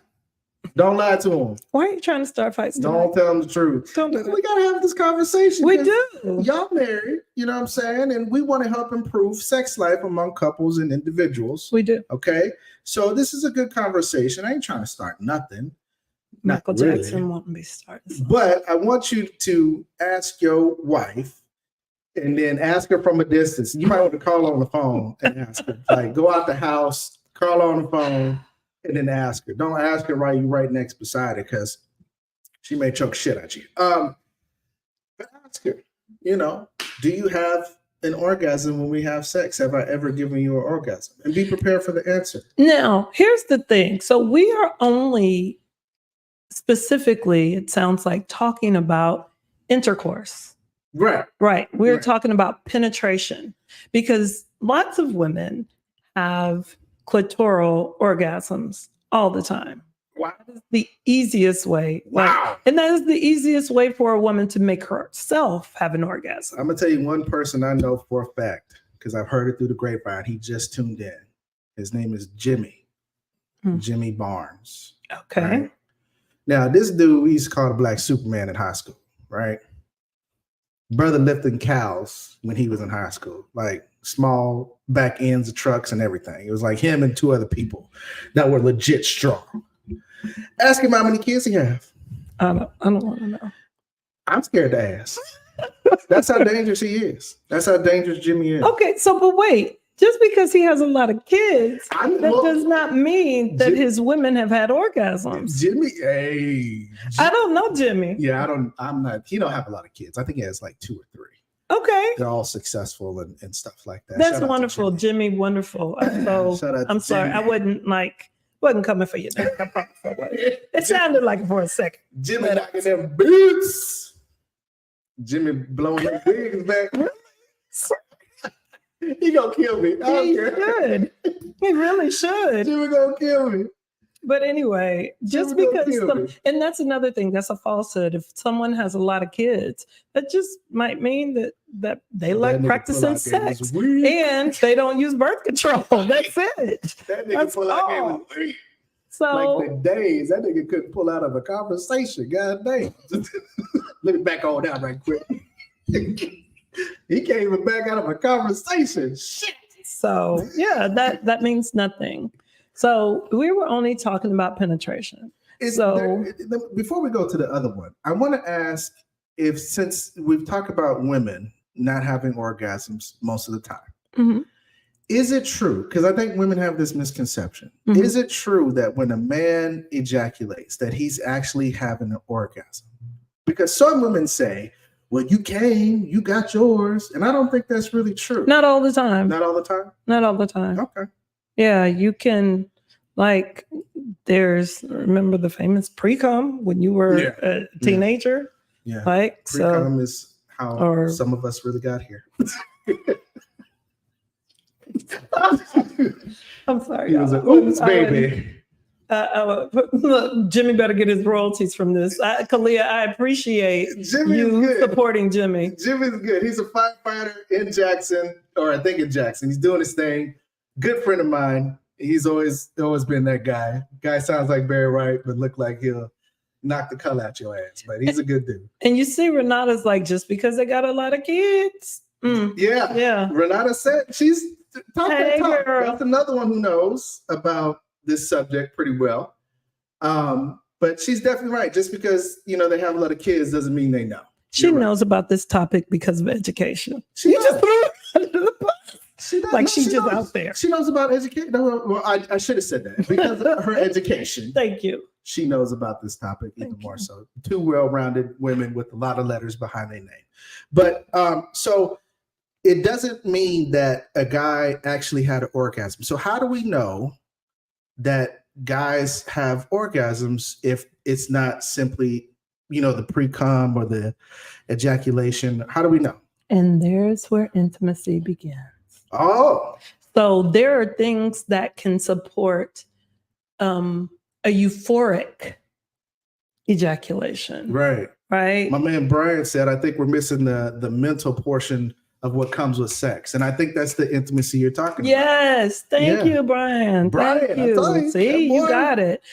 Don't lie to him. Why are you trying to start fights tonight? Don't tell him the truth. Don't do that. We got to have this conversation. We do. Y'all married, you know what I'm saying? And we want to help improve sex life among couples and individuals. We do. Okay? So this is a good conversation. I ain't trying to start nothing. Michael Jackson won't be starting. But I want you to ask your wife and then ask her from a distance. You might want to call on the phone and ask her. Like, go out the house, call on the phone, and then ask her. Don't ask her while you're right next beside her because she may choke shit at you. But ask her, do you have an orgasm when we have sex? Have I ever given you an orgasm? And be prepared for the answer. Now, here's the thing. So we are only specifically, it sounds like, talking about intercourse. Right. Right. We're Right. talking about penetration because lots of women have clitoral orgasms all the time. Wow. That is the easiest way. Wow. And that is the easiest way for a woman to make herself have an orgasm. I'm going to tell you one person I know for a fact, because I've heard it through the grapevine. He just tuned in. His name is Jimmy. Jimmy Barnes. Okay. Right? Now, this dude, we used to call the Black Superman in high school, right? Brother lifting cows when he was in high school, like small back ends of trucks and everything. It was like him and 2 other people that were legit strong. Ask him how many kids he have. I don't want to know. I'm scared to ask. That's how dangerous he is. That's how dangerous Jimmy is. Okay, so but wait, just because he has a lot of kids, that does not mean that his women have had orgasms. Jimmy, hey. I don't know Jimmy. Yeah, he don't have a lot of kids. I think he has like 2 or 3. Okay. They're all successful and stuff like that. That's wonderful. Jimmy, wonderful. I'm sorry. I wasn't coming for you. I promise I wasn't. It sounded like it for a second. Jimmy knocking them boots. Jimmy blowing them wigs back. He gonna kill me. He should. He really should. Jimmy gonna kill me. But anyway, just because, and that's another thing, that's a falsehood. If someone has a lot of kids, that just might mean that they like practicing sex and they don't use birth control. That's it. That nigga pull out so like the days that nigga couldn't pull out of a conversation. God damn. Let me back on down right quick. He can't even back out of a conversation. Shit. So yeah, that means nothing. So we were only talking about penetration. Before we go to the other one, I want to ask if, since we've talked about women not having orgasms most of the time, is it true? Because I think women have this misconception. Is it true that when a man ejaculates, that he's actually having an orgasm? Because some women say, well, you came, you got yours. And I don't think that's really true. Not all the time. Not all the time? Not all the time. Okay. Yeah, you can, like, remember the famous pre-cum when you were a teenager? Yeah. Like, pre-cum is how some of us really got here. I'm sorry. He was like, oops, baby. Look, Jimmy better get his royalties from this. Kalia, I appreciate you supporting Jimmy. Jimmy's good. He's a firefighter in Jackson, or I think in Jackson. He's doing his thing. Good friend of mine. He's always been that guy. Guy sounds like Barry White, but look like he'll knock the color out your ass. But he's a good dude. And you see, Renata's like, just because they got a lot of kids. Yeah. Renata said she's talk. Girl. That's another one who knows about this subject pretty well. But she's definitely right. Just because, they have a lot of kids doesn't mean they know. She knows about this topic because of education. She just threw it under the bus. She's just out there. She knows about education. Well, I should have said that because of her education. Thank you. She knows about this topic even more so. 2 well-rounded women with a lot of letters behind their name. But so it doesn't mean that a guy actually had an orgasm. So how do we know that guys have orgasms if it's not simply, the pre-cum or the ejaculation? How do we know? And there's where intimacy begins. Oh. So there are things that can support a euphoric ejaculation. Right. Right. My man Brian said, I think we're missing the mental portion of what comes with sex. And I think that's the intimacy you're talking about. Yes. Thank you, Brian. Thank you. See, you got it.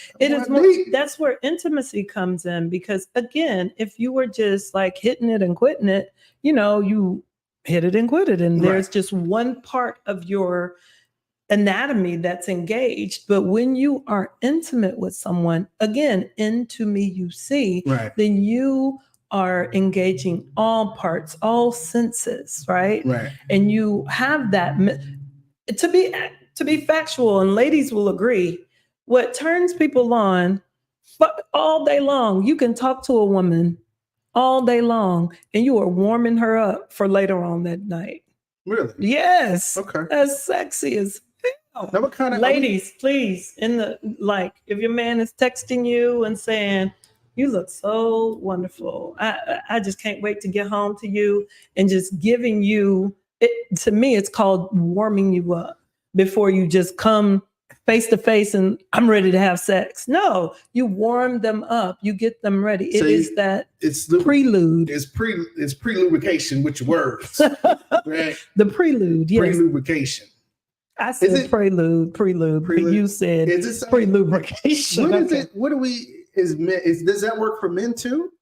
That's where intimacy comes in, because again, if you were just like hitting it and quitting it, you hit it and quit it. And there's just one part of your anatomy that's engaged. But when you are intimate with someone, again, into me you see, then you are engaging all parts, all senses, right? And you have that. To be factual, and ladies will agree, what turns people on, but all day long, you can talk to a woman all day long and you are warming her up for later on that night. Really? Yes. Okay. That's sexy as hell. Now, what kind of Ladies, please, if your man is texting you and saying, "You look so wonderful. I just can't wait to get home to you," and just giving you it, to me, it's called warming you up before you just come face to face and I'm ready to have sex. No, you warm them up. You get them ready. It is that it's the prelude. It's pre-lubrication with your words. Right? The prelude, yes. Pre-lubrication. I said prelude, but you said pre-lubrication. What is it? What do we does that work for men too?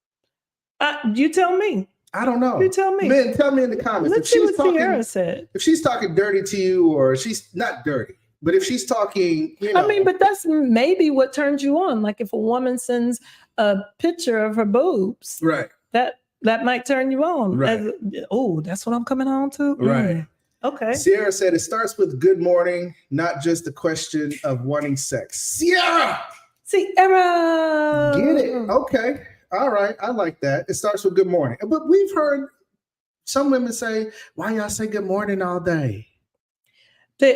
You tell me. I don't know. You tell me. Men, tell me in the comments. Let's see what Sierra said. If she's talking dirty to you, or she's not dirty, but if she's talking, I mean, but that's maybe what turns you on. Like if a woman sends a picture of her boobs, right? That might turn you on. Right. That's what I'm coming on to. Right. Okay. Sierra said it starts with good morning, not just a question of wanting sex. Sierra. Get it? Okay. All right. I like that. It starts with good morning. But we've heard some women say, "Why y'all say good morning all day?"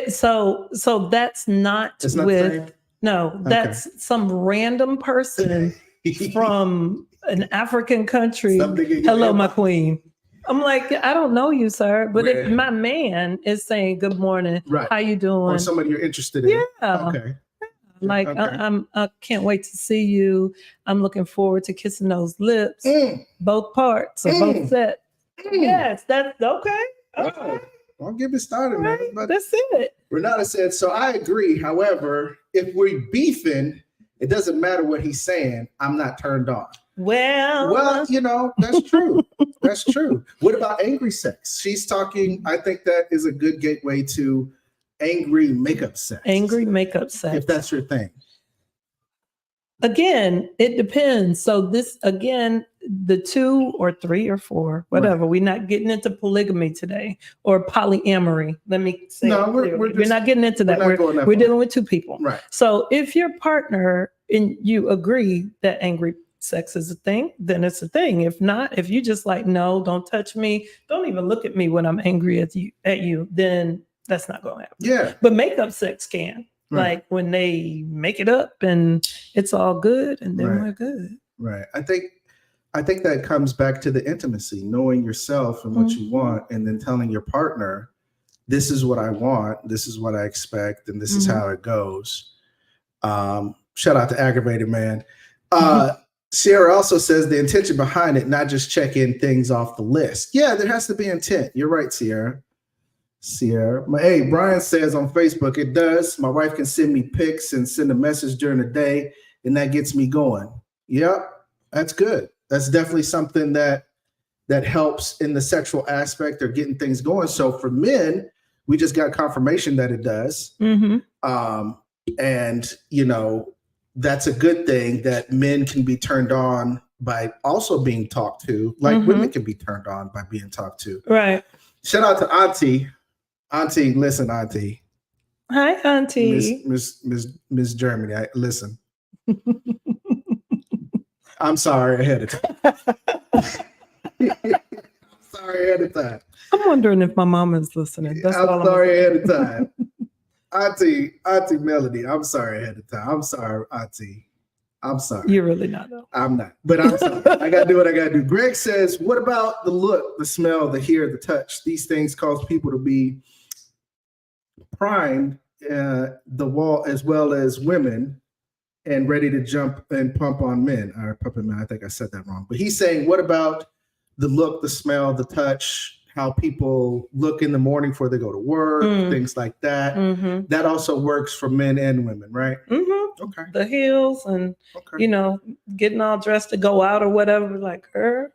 So that's not with that's some random person from an African country. Hello, my queen. I'm like, I don't know you, sir, but if my man is saying good morning, how you doing? Or somebody you're interested in. Yeah. Okay. Like I can't wait to see you. I'm looking forward to kissing those lips, both parts or both sets. Yes, that's okay. Okay. I'll give it started, man. But that's it. Renata said, so I agree. However, if we're beefing, it doesn't matter what he's saying. I'm not turned on. Well, that's true. That's true. What about angry sex? She's talking, I think that is a good gateway to angry makeup sex. Angry makeup sex. If that's your thing. Again, it depends. So this, again, the 2 or 3 or 4, whatever. We're not getting into polygamy today or polyamory. Let me say, we're not getting into that. We're dealing with 2 people. Right. So if your partner and you agree that angry sex is a thing, then it's a thing. If not, if you just like, no, don't touch me, don't even look at me when I'm angry at you, then that's not going to happen. Yeah. But makeup sex can. Right. Like when they make it up and it's all good and then we're good. Right. I think that comes back to the intimacy, knowing yourself and what you want, and then telling your partner, this is what I want, this is what I expect, and this is how it goes. Shout out to Aggravated Man. Sierra also says the intention behind it, not just checking things off the list. Yeah, there has to be intent. You're right, Sierra. Hey, Brian says on Facebook, it does. My wife can send me pics and send a message during the day, and that gets me going. Yep, that's good. That's definitely something that helps in the sexual aspect or getting things going. So for men, we just got confirmation that it does. And that's a good thing, that men can be turned on by also being talked to, like women can be turned on by being talked to. Right. Shout out to Auntie. Auntie, listen, Auntie. Hi, Auntie. Miss Germany, listen. I'm sorry ahead of time. I'm wondering if my mom is listening. I'm sorry ahead of time. Auntie Melody, I'm sorry ahead of time. I'm sorry, Auntie. I'm sorry. You're really not, though. I'm not, but I'm sorry. I got to do what I got to do. Greg says, what about the look, the smell, the hear, the touch? These things cause people to be primed, the wall, as well as women, and ready to jump and pump on men. Or pump on men. I think I said that wrong. But he's saying, what about the look, the smell, the touch, how people look in the morning before they go to work, things like that. That also works for men and women, right? Okay. The heels and, getting all dressed to go out or whatever, like, girl,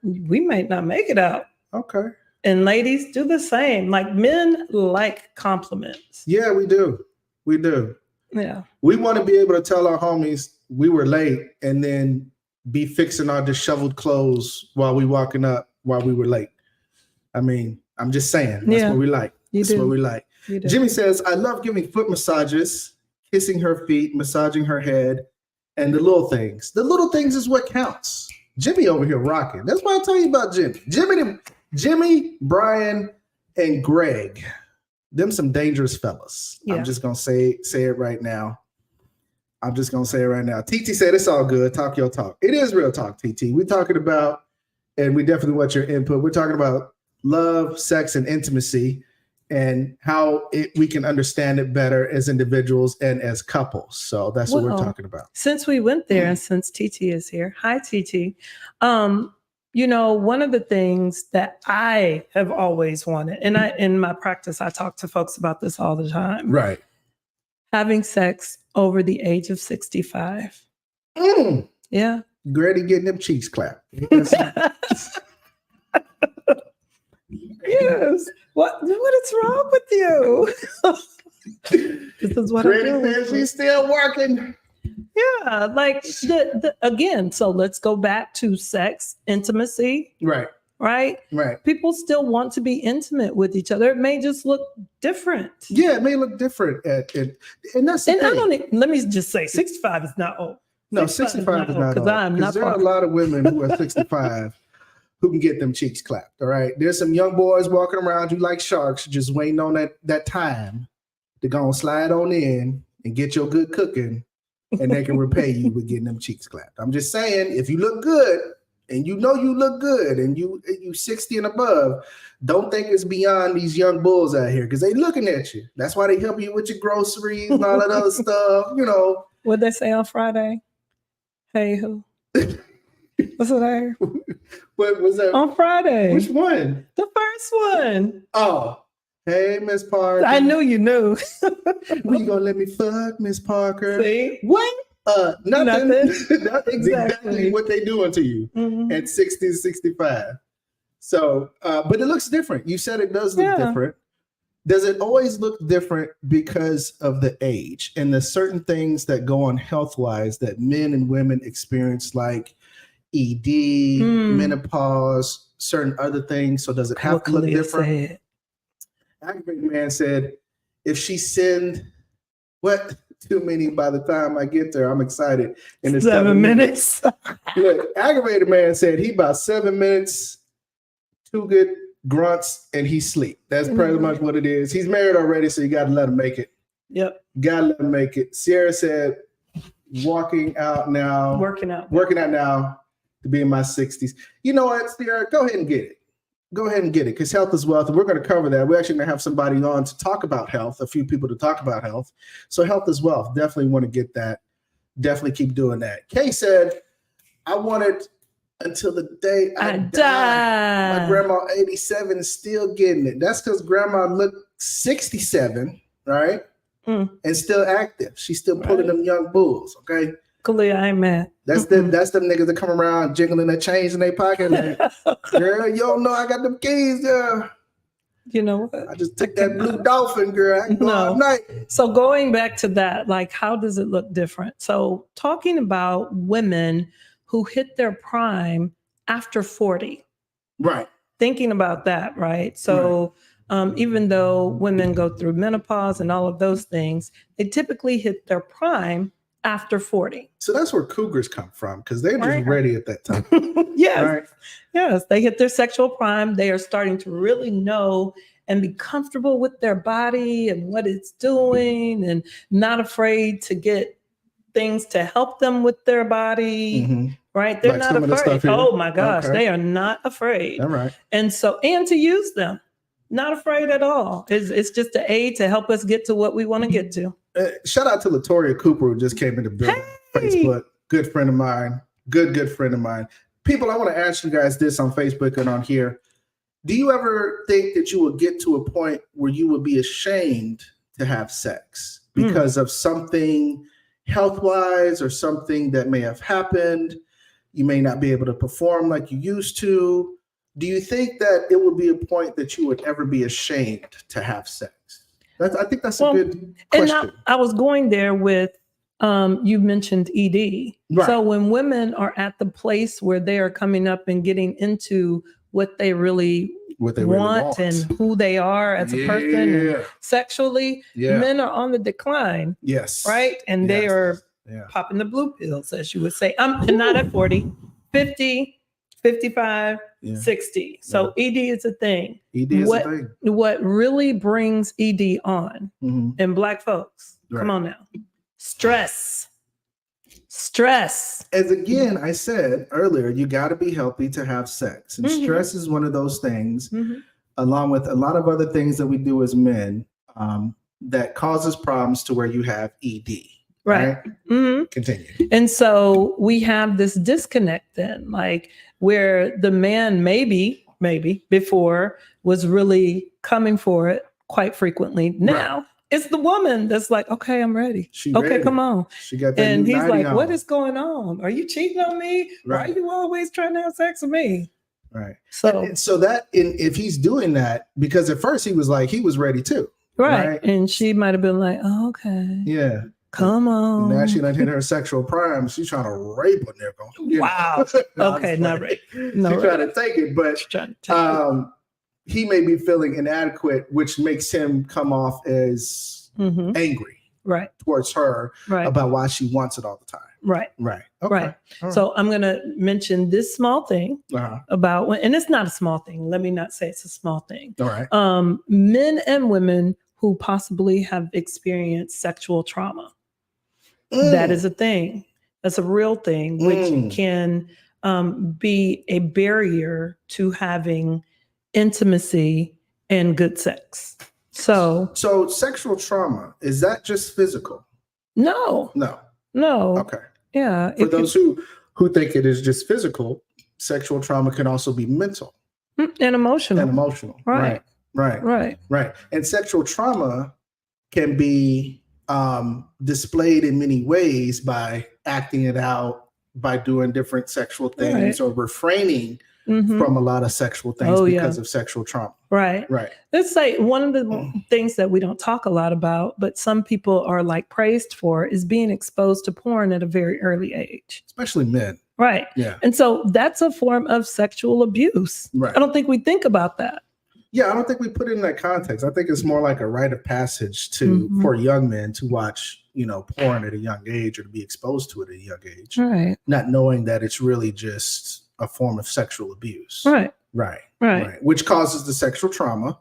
we might not make it out. Okay. And ladies, do the same. Like, men like compliments. Yeah, we do. We do. Yeah. We want to be able to tell our homies we were late and then be fixing our disheveled clothes while we walking up while we were late. I mean, I'm just saying, that's what we like. What we like. Jimmy says, I love giving foot massages, kissing her feet, massaging her head, and the little things. The little things is what counts. Jimmy over here rocking. That's why I tell you about Jimmy. Jimmy, Brian, and Greg, them some dangerous fellas. Yeah. I'm just gonna say it right now. TT said it's all good. Talk your talk. It is real talk, TT. We're talking about, and we definitely want your input. We're talking about love, sex, and intimacy, and how we can understand it better as individuals and as couples. So that's what we're talking about. Since we went there, and since TT is here, hi TT. One of the things that I have always wanted, and in my practice, I talk to folks about this all the time. Right. Having sex over the age of 65. Yeah. Grady getting them cheeks clapped. Yes. What is wrong with you? This is what Grady says she's still working. Yeah, like again. So let's go back to sex, intimacy. Right. People still want to be intimate with each other. It may just look different. Yeah, it may look different, and that's the thing. Let me just say, 65 is not old. No, 65 is not old. Because there are a lot of women who are 65 who can get them cheeks clapped. All right, there's some young boys walking around you like sharks, just waiting on that time to go and slide on in and get your good cooking, and they can repay you with getting them cheeks clapped. I'm just saying, if you look good. And you look good, and you 60 and above, don't think it's beyond these young bulls out here because they looking at you. That's why they help you with your groceries and all that other stuff. What'd they say on Friday? Hey, who? What's it there? What was that? On Friday. Which one? The first one. Oh, hey, Miss Parker. I knew you knew. When you gonna let me fuck, Miss Parker? See? What? Nothing. That's exactly what they doing to you at 60 to 65. So, but it looks different. You said it does look different. Does it always look different because of the age and the certain things that go on health-wise that men and women experience, like ED, menopause, certain other things? So does it have to look different? Aggravated Man said, if she send too many by the time I get there, I'm excited. And it's 7 minutes. Look, Aggravated Man said he about 7 minutes, 2 good grunts, and he sleep. That's pretty much what it is. He's married already, so you got to let him make it. Yep. Got to let him make it. Sierra said, working out now to be in my 60s. You know what, Sierra? Go ahead and get it. Because health is wealth, and we're going to cover that. We're actually going to have somebody on to talk about health, a few people to talk about health. So health is wealth. Definitely want to get that. Definitely keep doing that. Kay said, I wanted until the day I die. My grandma, 87, is still getting it. That's because grandma looked 67, right? And still active. She's still pulling them young bulls, okay? Kalia, I ain't mad. That's them niggas that come around jiggling their chains in their pocket. Like, girl, you don't know I got them keys, girl. You know what? I just took that blue dolphin, girl. I can go all night. So going back to that, like, how does it look different? So talking about women who hit their prime after 40. Right. Thinking about that, right? So even though women go through menopause and all of those things, they typically hit their prime after 40. So that's where cougars come from, because they're just ready at that time. Yes. Right. Yes. They hit their sexual prime. They are starting to really know and be comfortable with their body and what it's doing, and not afraid to get things to help them with their body. Right. They're like not afraid. Oh my gosh. They are not afraid. All right. And to use them. Not afraid at all. It's just an aid to help us get to what we want to get to. Shout out to Latoria Cooper, who just came in the building. Facebook, good friend of mine. Good friend of mine. People, I want to ask you guys this on Facebook and on here. Do you ever think that you will get to a point where you would be ashamed to have sex because of something health-wise or something that may have happened? You may not be able to perform like you used to. Do you think that it would be a point that you would ever be ashamed to have sex? I think that's a good question. And I was going there with, you mentioned ED. Right. So when women are at the place where they are coming up and getting into what they really want and who they are as a person and sexually, men are on the decline. Yes. Right? And they are popping the blue pills, as you would say. And not at 40, 50, 55, Yeah. 60. So ED is a thing. ED is a thing. What really brings ED on in Black folks, come Right. on now, stress. As again, I said earlier, you got to be healthy to have sex. And stress is one of those things, along with a lot of other things that we do as men, that causes problems to where you have ED. Right. Continue. And so we have this disconnect then, like where the man maybe before was really coming for it quite frequently. Now it's the woman that's like, okay, I'm ready. Ready. Come on. She got that. And he's like, on. what is going on? Are you cheating on me? Right. Why are you always trying to have sex with me? Right. So that if he's doing that, because at first he was ready too. Right. And she might have been like, oh, okay. Yeah. Come on. Now she done hit her sexual prime. She's trying to rape a nigga. Wow. Okay, not rape. No, she's trying to take it, but he may be feeling inadequate, which makes him come off as angry towards her about why she wants it all the time. Right. Okay. Right. So I'm going to mention this small thing about, and it's not a small thing. Let me not say it's a small thing. All right. Men and women who possibly have experienced sexual trauma. That is a thing. That's a real thing, which can be a barrier to having intimacy and good sex. So sexual trauma, is that just physical? No. Okay. Yeah. For those who think it is just physical, sexual trauma can also be mental and emotional. Right. And sexual trauma can be displayed in many ways by acting it out, by doing different sexual things or refraining from a lot of sexual things because of sexual trauma. Right. Let's say one of the things that we don't talk a lot about, but some people are like praised for, is being exposed to porn at a very early age. Especially men. Right. Yeah. And so that's a form of sexual abuse. Right. I don't think we think about that. Yeah, I don't think we put it in that context. I think it's more like a rite of passage for young men to watch, porn at a young age or to be exposed to it at a young age. Right. Not knowing that it's really just a form of sexual abuse. Right. Which causes the sexual trauma,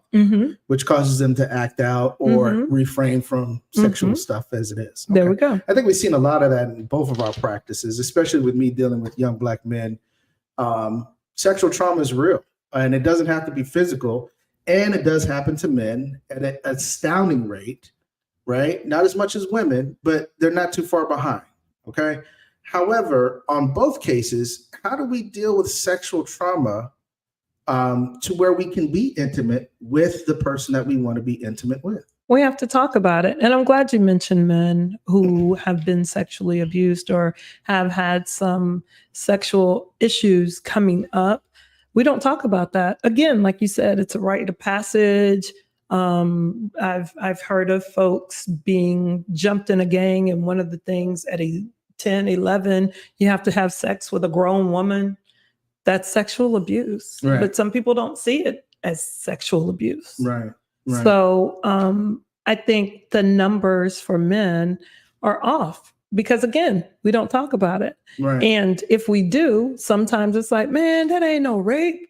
which causes them to act out or refrain from sexual stuff as it is. Okay. There we go. I think we've seen a lot of that in both of our practices, especially with me dealing with young Black men. Sexual trauma is real, and it doesn't have to be physical. And it does happen to men at an astounding rate, right? Not as much as women, but they're not too far behind, okay? However, on both cases, how do we deal with sexual trauma to where we can be intimate with the person that we want to be intimate with? We have to talk about it. And I'm glad you mentioned men who have been sexually abused or have had some sexual issues coming up. We don't talk about that. Again, like you said, it's a rite of passage. I've heard of folks being jumped in a gang, and one of the things at 10, 11, you have to have sex with a grown woman. That's sexual abuse. Right. But some people don't see it as sexual abuse. Right. So I think the numbers for men are off. Because again, we don't talk about it. Right. And if we do, sometimes it's like, man, that ain't no rape.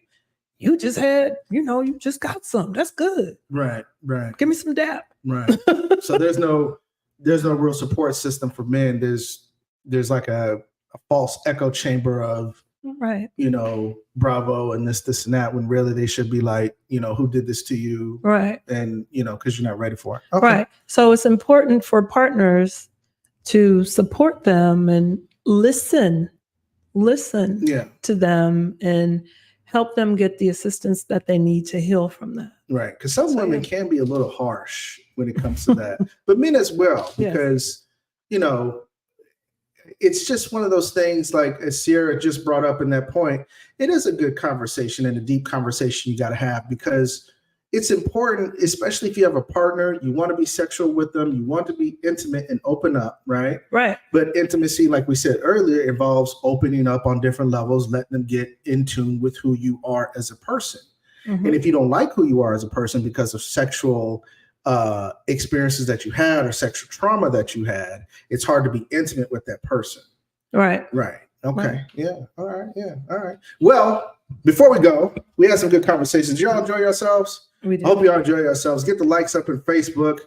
You just had, you just got some. That's good. Right. Give me some dap. Right. So there's no real support system for men. There's like a false echo chamber of bravo and this and that, when really they should be like, who did this to you? Right. And because you're not ready for it. Okay. Right. So it's important for partners to support them and listen to them and help them get the assistance that they need to heal from that. Right. Because some women can be a little harsh when it comes to that, but men as well, because, it's just one of those things, like as Sierra just brought up in that point, it is a good conversation and a deep conversation you got to have, because it's important, especially if you have a partner, you want to be sexual with them, you want to be intimate and open up, right? Right. But intimacy, like we said earlier, involves opening up on different levels, letting them get in tune with who you are as a person. And if you don't like who you are as a person because of sexual experiences that you had or sexual trauma that you had, it's hard to be intimate with that person. Right. Right. Okay. Right. Yeah. All right. Yeah. All right. Well, before we go, we had some good conversations. Y'all enjoy yourselves? We do. I hope y'all enjoy yourselves. Get the likes up in Facebook.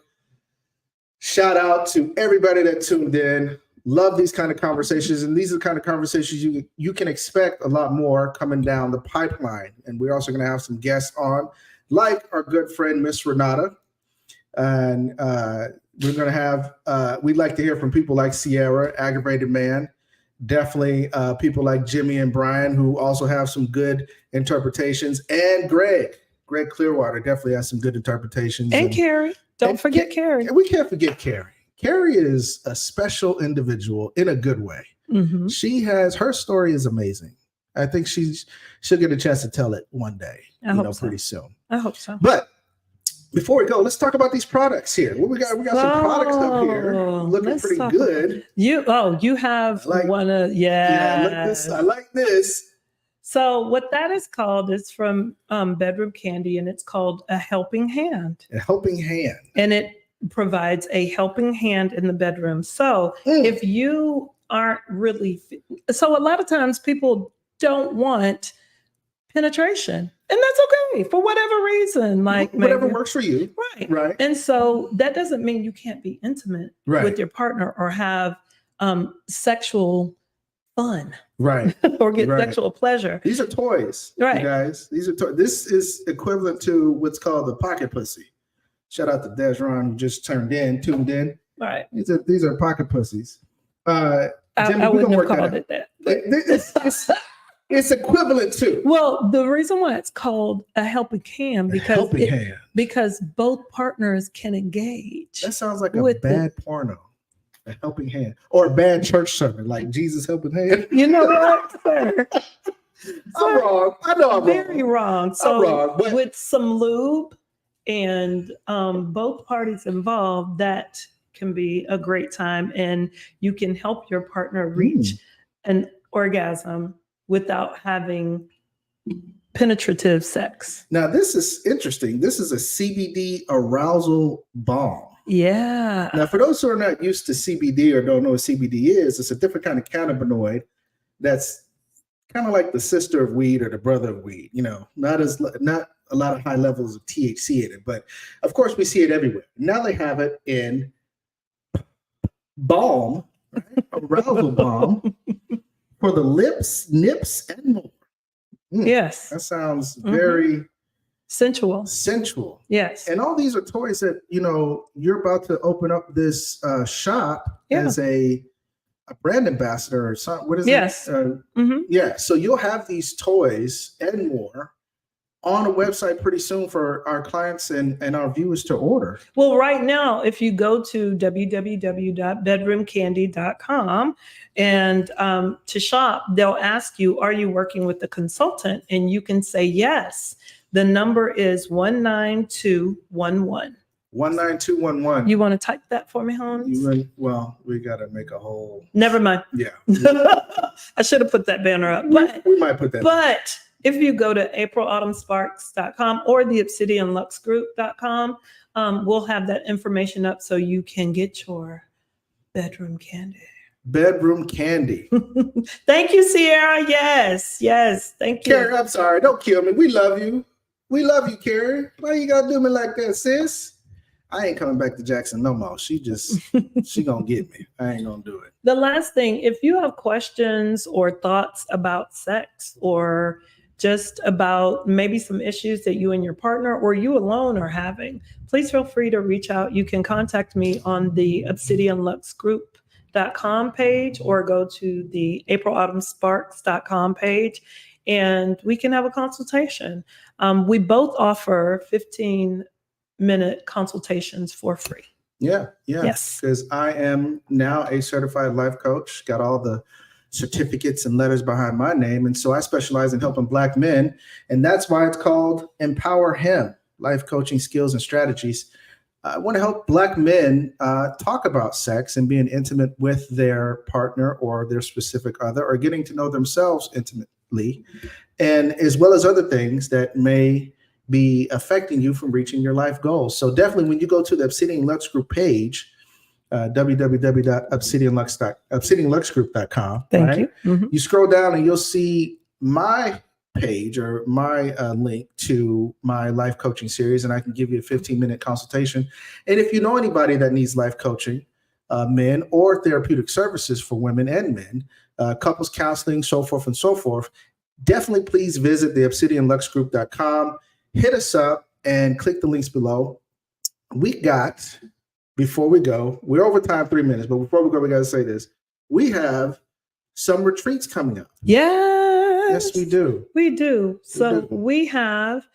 Shout out to everybody that tuned in. Love these kind of conversations. And these are the kind of conversations you can expect a lot more coming down the pipeline. And we're also going to have some guests on, like our good friend, Miss Renata. And we're going to have, we'd like to hear from people like Sierra, Aggravated Man. Definitely people like Jimmy and Brian, who also have some good interpretations. And Greg Clearwater definitely has some good interpretations. And Carrie. Don't forget Carrie. We can't forget Carrie. Carrie is a special individual in a good way. Mm-hmm. Her story is amazing. I think she'll get a chance to tell it one day, pretty soon. I hope so. But before we go, let's talk about these products here. What we got? We got some products up here looking pretty good. You have one of I like this. So what that is called is from Bedroom Candy, and it's called a helping hand. A helping hand. And it provides a helping hand in the bedroom. So if you aren't really, so a lot of times people don't want penetration, and that's okay for whatever reason, like whatever works for you. Right. And so that doesn't mean you can't be intimate with your partner or have sexual fun. Right. Or get sexual pleasure. These are toys, you guys. These are toys. This is equivalent to what's called the pocket pussy. Shout out to Desron, who just tuned in. Right. These are pocket pussies. Jimmy, I wouldn't have called it that. It's equivalent to. Well, the reason why it's called a helping hand because both partners can engage. That sounds like a bad porno. A helping hand, or a bad church sermon, like Jesus helping hand. You know what, sir? I'm wrong. I know I'm very wrong. So I'm wrong, but with some lube and both parties involved, that can be a great time, and you can help your partner reach an orgasm without having penetrative sex. Now, this is interesting. This is a CBD arousal balm. Yeah. Now, for those who are not used to CBD or don't know what CBD is, it's a different kind of cannabinoid that's kind of like the sister of weed or the brother of weed. Not a lot of high levels of THC in it, but of course we see it everywhere. Now they have it in balm, arousal balm for the lips, nips, and more. Yes. That sounds very sensual. Yes. And all these are toys that, you're about to open up this shop as a brand ambassador or something. What is it? Yeah. So you'll have these toys and more on a website pretty soon for our clients and our viewers to order. Well, right now, if you go to www.bedroomcandy.com and to shop, they'll ask you, are you working with a consultant? And you can say yes. The number is 19211. 19211. You want to type that for me, Hans? Well, we got to make a whole. Never mind. Yeah. I should have put that banner up. But we might put that. But if you go to aprilautumnsparks.com or the obsidianluxgroup.com, we'll have that information up so you can get your bedroom candy. Bedroom candy. Thank you, Sierra. Yes. Thank you. Carrie, I'm sorry. Don't kill me. We love you. We love you, Carrie. Why you gotta do me like that, sis? I ain't coming back to Jackson no more. She gonna get me. I ain't gonna do it. The last thing, if you have questions or thoughts about sex or just about maybe some issues that you and your partner or you alone are having, please feel free to reach out. You can contact me on the obsidianluxgroup.com page or go to the aprilautumnsparks.com page and we can have a consultation. We both offer 15-minute consultations for free. Yeah. Yes. Because I am now a certified life coach, got all the certificates and letters behind my name. And so I specialize in helping Black men. And that's why it's called Empower Him, Life Coaching Skills and Strategies. I want to help Black men talk about sex and being intimate with their partner or their specific other, or getting to know themselves intimately, and as well as other things that may be affecting you from reaching your life goals. So definitely when you go to the Obsidian Lux Group page, www.obsidianluxgroup.com. Thank right? you. Mm-hmm. You scroll down and you'll see my page or my link to my life coaching series, and I can give you a 15-minute consultation. And if you know anybody that needs life coaching, men, or therapeutic services for women and men, couples counseling, so forth and so forth, definitely please visit the obsidianluxgroup.com, hit us up, and click the links below. Before we go, we're over time 3 minutes, but before we go, we got to say this. We have some retreats coming up. Yes, we do. We do. We have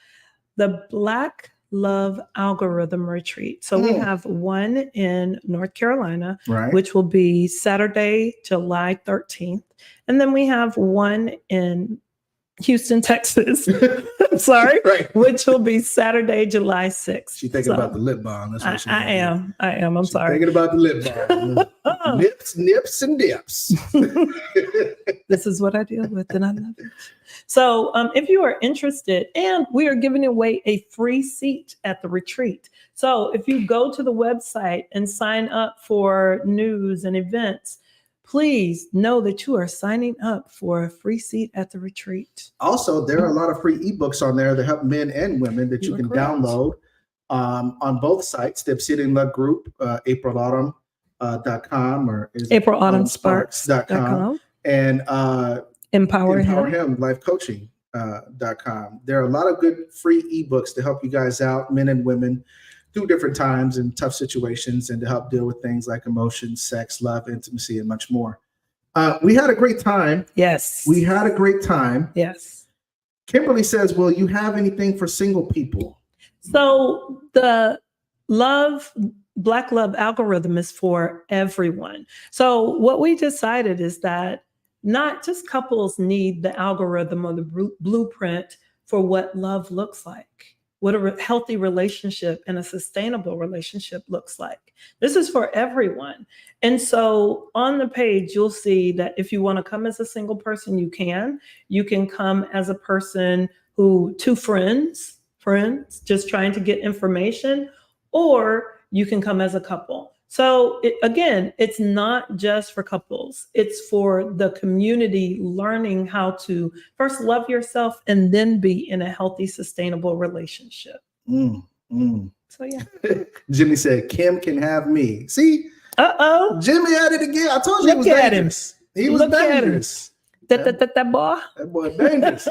the Black Love Algorithm Retreat. So we have one in North Carolina, which will be Saturday, July 13th. And then we have one in Houston, Texas. Sorry, which will be Saturday, July 6th. She's thinking about the lip balm. That's what I am. I'm sorry. Thinking about the lip balm. Nips, and dips. This is what I deal with, and I love it. So if you are interested, and we are giving away a free seat at the retreat. So if you go to the website and sign up for news and events, please know that you are signing up for a free seat at the retreat. Also, there are a lot of free ebooks on there that help men and women that you can download on both sites, the Obsidian Love Group, AprilAutumn.com or AprilAutumnSparks.com and Empower Him lifecoaching.com. There are a lot of good free ebooks to help you guys out, men and women, through different times and tough situations, and to help deal with things like emotions, sex, love, intimacy, and much more. We had a great time. Yes. We had a great time. Yes. Kimberly says, will you have anything for single people? So the Black Love Algorithm is for everyone. So what we decided is that not just couples need the algorithm or the blueprint for what love looks like, what a healthy relationship and a sustainable relationship looks like. This is for everyone. And so on the page, you'll see that if you want to come as a single person, you can. You can come as a person two friends, just trying to get information, or you can come as a couple. So it's not just for couples. It's for the community learning how to first love yourself and then be in a healthy, sustainable relationship. So yeah. Jimmy said, Kim can have me. See? Jimmy at it again. I told you he was dangerous. He was dangerous. That boy. That boy dangerous.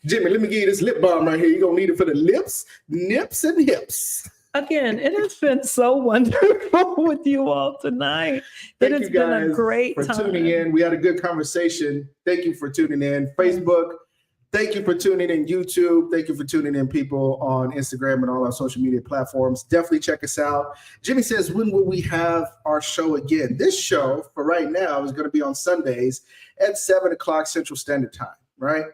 Jimmy, let me give you this lip balm right here. You're going to need it for the lips, nips, and hips. Again, it has been so wonderful with you all tonight. It has been a great time. For tuning in. We had a good conversation. Thank you for tuning in. Facebook, thank you for tuning in. YouTube, thank you for tuning in, people on Instagram and all our social media platforms. Definitely check us out. Jimmy says, when will we have our show again? This show, for right now, is going to be on Sundays at 7 o'clock Central Standard Time, right?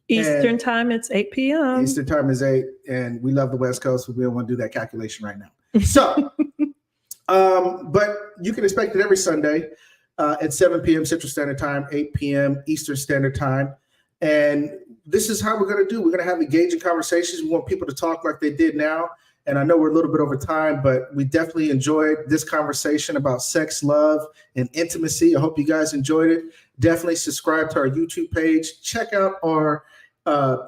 Eastern time, it's 8 p.m. Eastern time is 8, and we love the West Coast, so we don't want to do that calculation right now. So, but you can expect it every Sunday at 7 p.m. Central Standard Time, 8 p.m. Eastern Standard Time. And this is how we're going to do. We're going to have engaging conversations. We want people to talk like they did now. And I know we're a little bit over time, but we definitely enjoyed this conversation about sex, love, and intimacy. I hope you guys enjoyed it. Definitely subscribe to our YouTube page. Check out our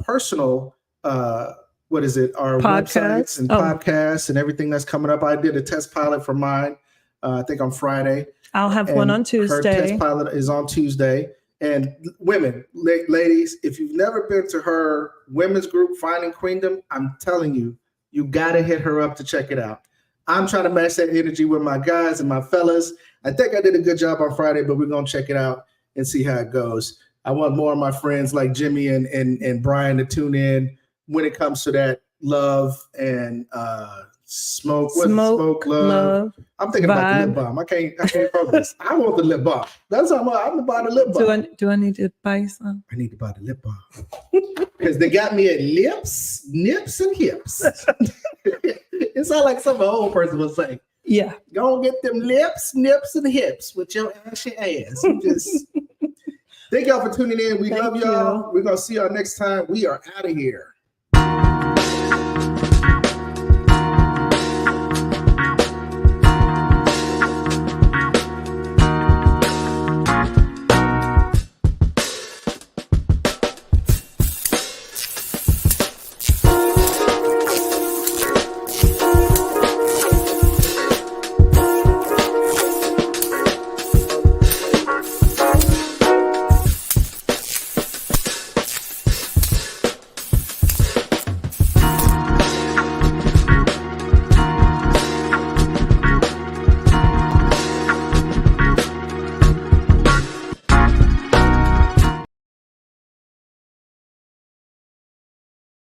personal our websites and podcasts and everything that's coming up. I did a test pilot for mine, I think on Friday. I'll have one on Tuesday. Her test pilot is on Tuesday. And women, ladies, if you've never been to her women's group, Finding Queendom, I'm telling you, you got to hit her up to check it out. I'm trying to match that energy with my guys and my fellas. I think I did a good job on Friday, but we're going to check it out and see how it goes. I want more of my friends like Jimmy and Brian to tune in when it comes to that love and smoke love. I'm thinking about the lip balm. I can't focus. I want the lip balm. That's how I'm going to buy the lip balm. Do I need to buy you some? I need to buy the lip balm because they got me at lips, nips, and hips. It sounds like some old person would say. Yeah. Go get them lips, nips, and hips with your ashy ass. Thank y'all for tuning in. We love y'all. We're going to see y'all next time. We are out of here.